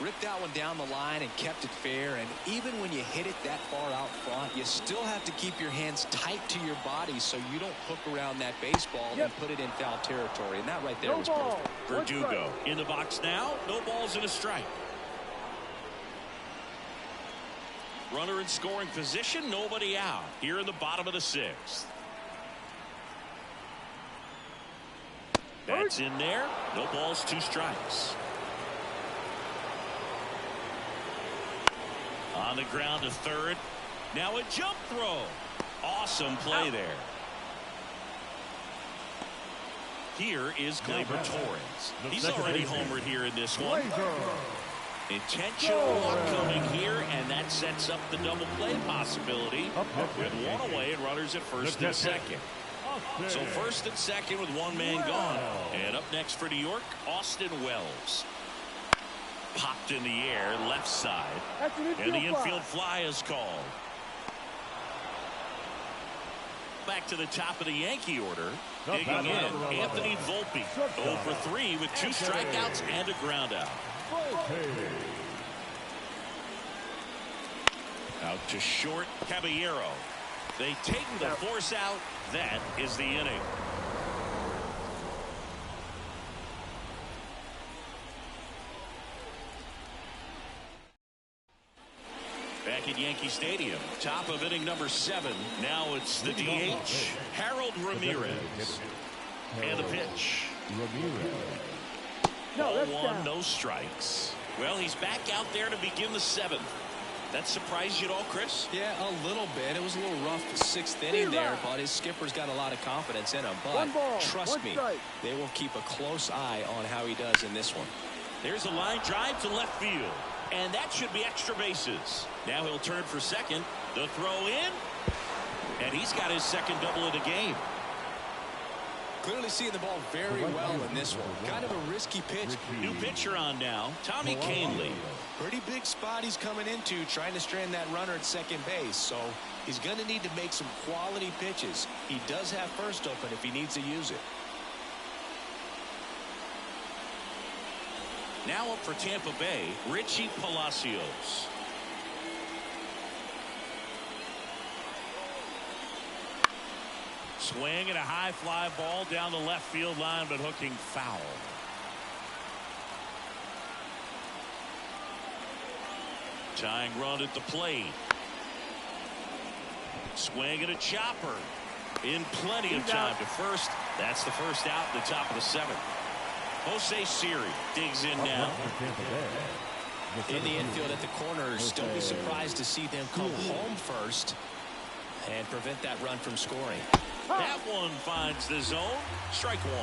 Ripped that one down the line and kept it fair, and even when you hit it that far out front, you still have to keep your hands tight to your body so you don't hook around that baseball and put it in foul territory, and that right there was perfect. Verdugo in the box now. No balls and a strike. Runner in scoring position, nobody out. Here in the bottom of the 6th. That's in there. No balls, 2 strikes. On the ground to third. Now a jump throw. Awesome play there. Here is Gleyber Torres. He's already homered here in this one. Intentional walk coming here, and that sets up the double play possibility. With 1 away and runners at first and second. So first and second with 1 man gone. And up next for New York, Austin Wells. Popped in the air, left side. And the infield fly is called. back to the top of the Yankee order. Digging in, Anthony Volpe. 0 for 3 with 2 strikeouts and a ground out. Out to short, Caballero. They take the force out. That is the inning. Back at Yankee Stadium, top of inning number 7. Now it's the DH, Harold Ramirez. And the pitch. 0-1, no strikes. Well, he's back out there to begin the 7th. That surprised you at all, Chris? Yeah, a little bit. It was a little rough the 6th inning there, but his skipper's got a lot of confidence in him. But trust me, they will keep a close eye on how he does in this one. There's a line drive to left field, and that should be extra bases. Now he'll turn for second. The throw in, and he's got his second double of the game. Clearly seeing the ball very well in this one. Kind of a risky pitch. New pitcher on now, Tommy Kahnle. Pretty big spot he's coming into, trying to strand that runner at second base. So he's going to need to make some quality pitches. He does have first open if he needs to use it. Now up for Tampa Bay, Richie Palacios. Swing and a high fly ball down the left field line, but hooking foul. Tying run at the plate. Swing and a chopper. In plenty of time to first. That's the first out in the top of the 7th. Jose Siri digs in now. In the infield at the corners, don't be surprised to see them come home first and prevent that run from scoring. That one finds the zone. Strike 1.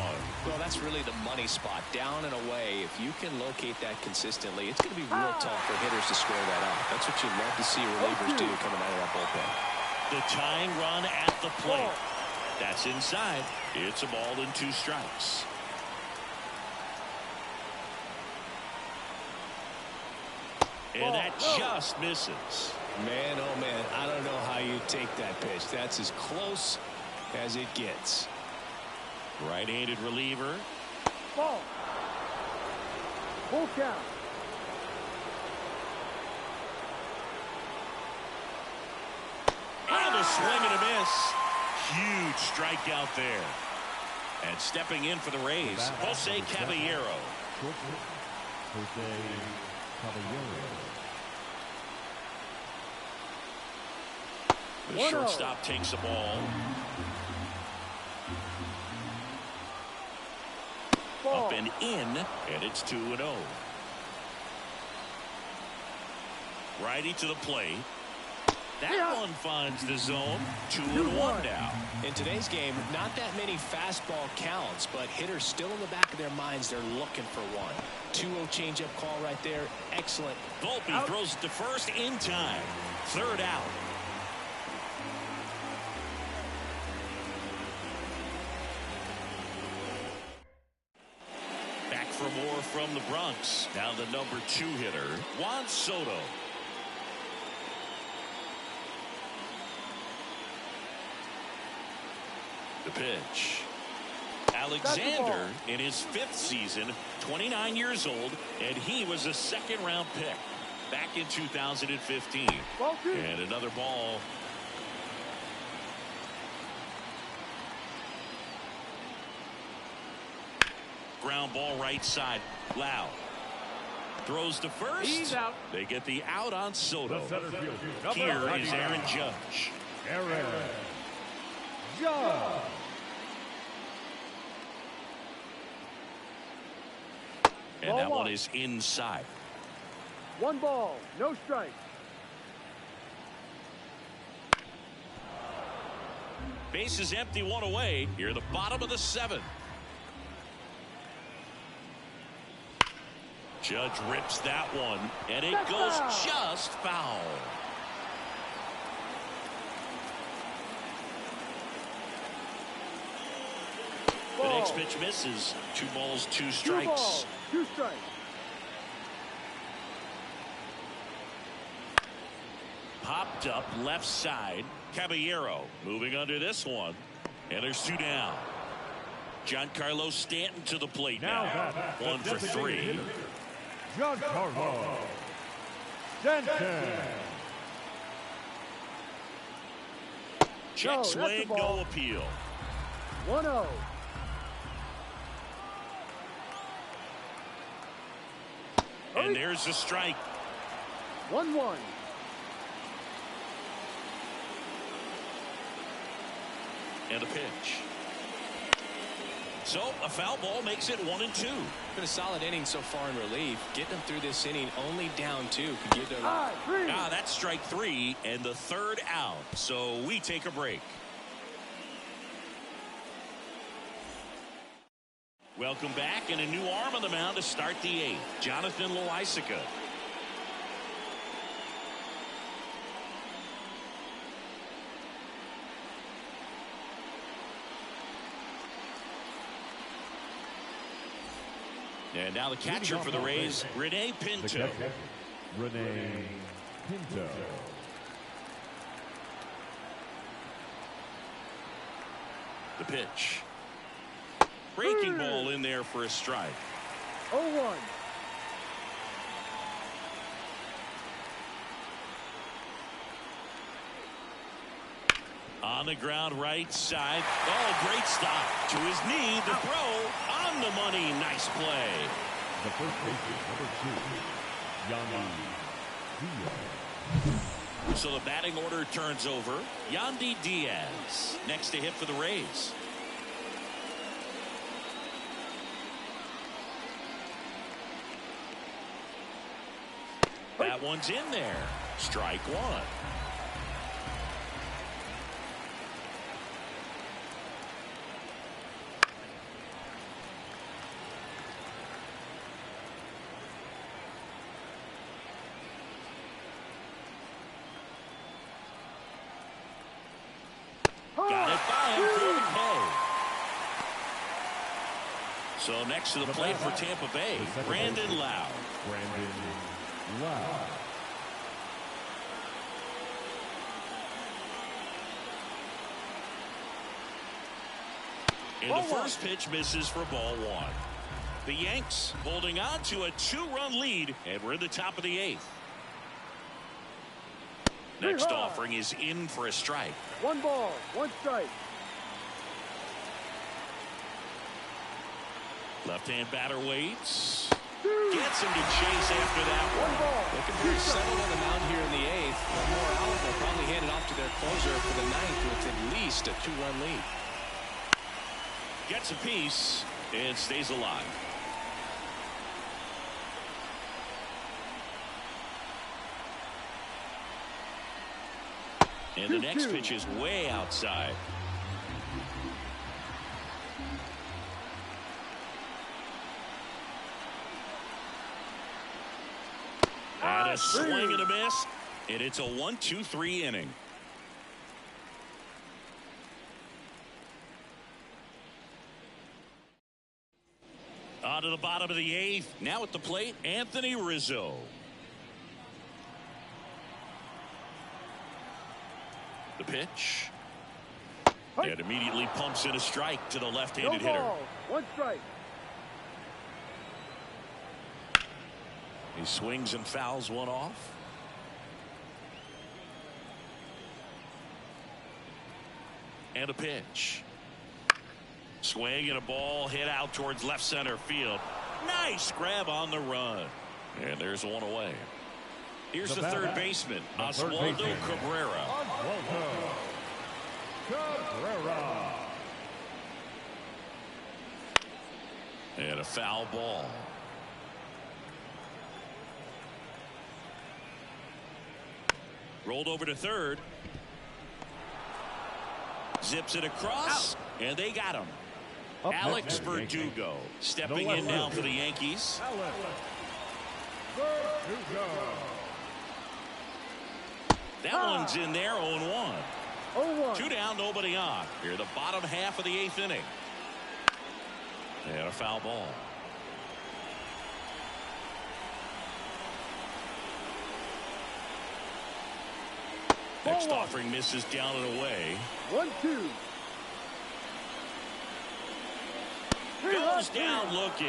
Well, that's really the money spot. Down and away. If you can locate that consistently, it's going to be real tough for hitters to square that up. That's what you love to see relievers do coming out of that bullpen. The tying run at the plate. That's inside. It's a ball and 2 strikes. And that just misses. Man, oh man, I don't know how you take that pitch. That's as close as it gets. Right-handed reliever. Ball. Full count. And a swing and a miss. Huge strikeout there. And stepping in for the Rays, Jose Caballero. The shortstop takes the ball. Up and in, and it's 2-0. Righty to the plate. That one finds the zone. 2-1 now. In today's game, not that many fastball counts, but hitters still in the back of their minds, they're looking for one. 2-0 changeup call right there. Excellent. Volpe throws it to first in time. 3rd out. Back for more from the Bronx. Now the number 2 hitter, Juan Soto. The pitch. Alexander in his 5th season, 29 years old, and he was a 2nd-round pick back in 2015. And another ball. Ground ball right side. Loud. Throws to first. He's out. They get the out on Soto. Here Here is Aaron Judge. Aaron Judge. And that one is inside. 1 ball, no strike. Base is empty, 1 away. Here, the bottom of the 7th. Judge rips that one, and it goes just foul. The next pitch misses. 2 balls, 2 strikes. 2 balls, 2 strikes. Popped up left side. Caballero moving under this one. And there's 2 down. Giancarlo Stanton to the plate now. 1 for 3. Giancarlo Stanton. Check swing, no appeal. 1-0. And there's the strike. 1-1. And a pitch. So a foul ball makes it 1-2. Been a solid inning so far in relief. Getting them through this inning only down 2 could give their life. That's strike 3 and the 3rd out. So we take a break. Welcome back, and a new arm on the mound to start the 8th. Jonathan Loaisiga. And now the catcher for the Rays, Rene Pinto. Rene Pinto. The pitch. Breaking ball in there for a strike. 0-1. On the ground right side. Oh, great stop. To his knee, the throw on the money. Nice play. The first baseman, number 2, Yandy Diaz. So the batting order turns over. Yandy Diaz next to hit for the Rays. That one's in there. Strike 1. Got it by him for the K. So next to the plate for Tampa Bay, Brandon Lau. Wow. And the first pitch misses for ball 1. The Yanks holding on to a 2-run lead, and we're in the top of the 8th. Next offering is in for a strike. 1 ball, 1 strike. Left-hand batter waits. Gets him to chase after that one. Looking very settled on the mound here in the 8th. One more out. They'll probably hand it off to their closer for the 9th with at least a 2-run lead. Gets a piece and stays alive. And the next pitch is way outside. And a swing and a miss. And it's a 1-2-3 inning. On to the bottom of the 8th. Now at the plate, Anthony Rizzo. The pitch. And immediately pumps in a strike to the left-handed hitter. 1 strike. He swings and fouls one off. And a pitch. Swing and a ball hit out towards left center field. Nice grab on the run. And there's one away. Here's the third baseman, Oswaldo Cabrera. And a foul ball. Rolled over to third. Zips it across, and they got him. Alex Verdugo stepping in now for the Yankees. That one's in there, 0-1. 2 down, nobody on. Here, the bottom half of the 8th inning. And a foul ball. Next offering misses down and away. 1-2. Goes down looking.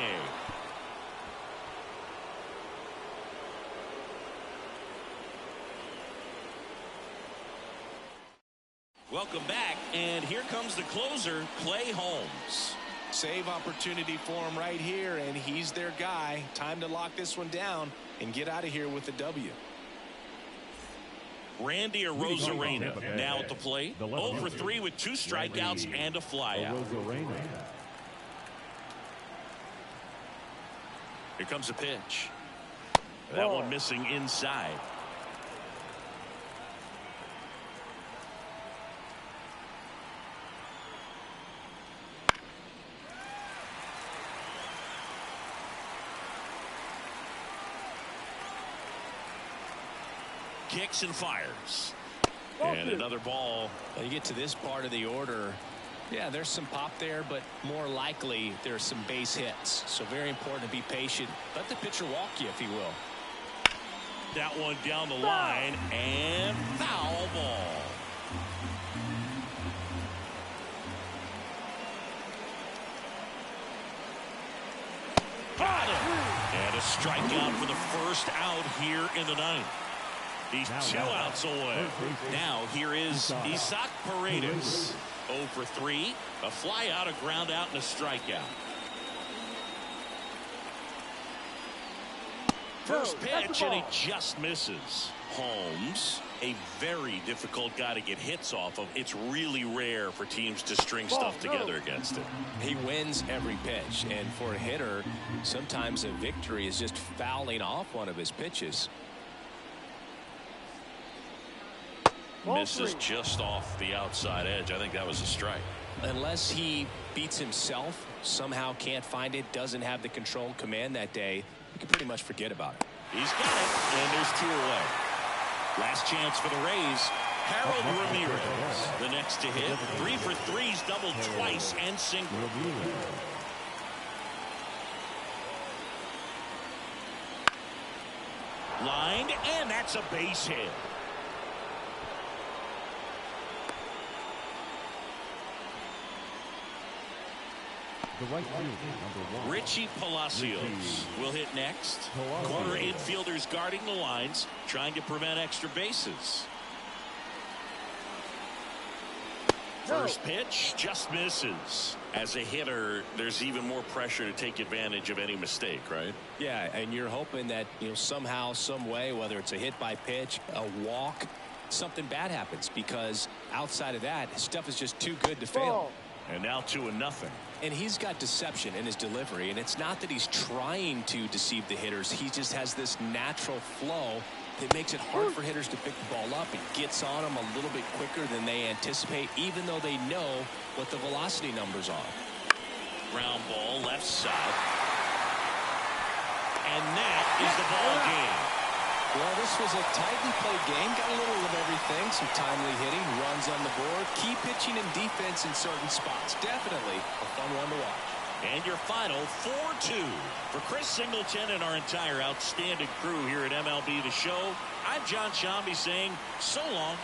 Welcome back, and here comes the closer, Clay Holmes. Save opportunity for him right here, and he's their guy. Time to lock this one down and get out of here with the W. Randy Arozarena now at the plate. 0 for 3 with 2 strikeouts and a flyout. Here comes a pitch. That one missing inside. Kicks and fires. And another ball. When you get to this part of the order, yeah, there's some pop there, but more likely there's some base hits. So very important to be patient. Let the pitcher walk you, if he will. That one down the line, and foul ball. Got him. And a strikeout for the first out here in the ninth. He's 2 outs away. Now here is Isaac Paredes. 0 for 3. A fly out, a ground out, and a strikeout. First pitch, and he just misses. Holmes, a very difficult guy to get hits off of. It's really rare for teams to string stuff together against him. He wins every pitch, and for a hitter, sometimes a victory is just fouling off one of his pitches. Misses just off the outside edge. I think that was a strike. Unless he beats himself, somehow can't find it, doesn't have the control command that day, you can pretty much forget about it. He's got it, and there's 2 away. Last chance for the Rays. Harold Ramirez, the next to hit. 3 for 3's doubled twice and single. Lined, and that's a base hit. Right field, Richie Palacios will hit next. Corner infielders guarding the lines, trying to prevent extra bases. First pitch just misses. As a hitter, there's even more pressure to take advantage of any mistake, right? Yeah, and you're hoping that, somehow, some way, whether it's a hit by pitch, a walk, something bad happens, because outside of that, stuff is just too good to fail. And now 2-0. And he's got deception in his delivery, and it's not that he's trying to deceive the hitters. He just has this natural flow that makes it hard for hitters to pick the ball up. It gets on them a little bit quicker than they anticipate, even though they know what the velocity numbers are. Ground ball left side. And that is the ball game. Well, this was a tightly played game. Got a little of everything. Some timely hitting, runs on the board, key pitching and defense in certain spots. Definitely a fun one to watch. And your final 4-2 for Chris Singleton and our entire outstanding crew here at MLB The Show. I'm John Shambi saying so long.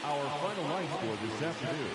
Our final line score this afternoon.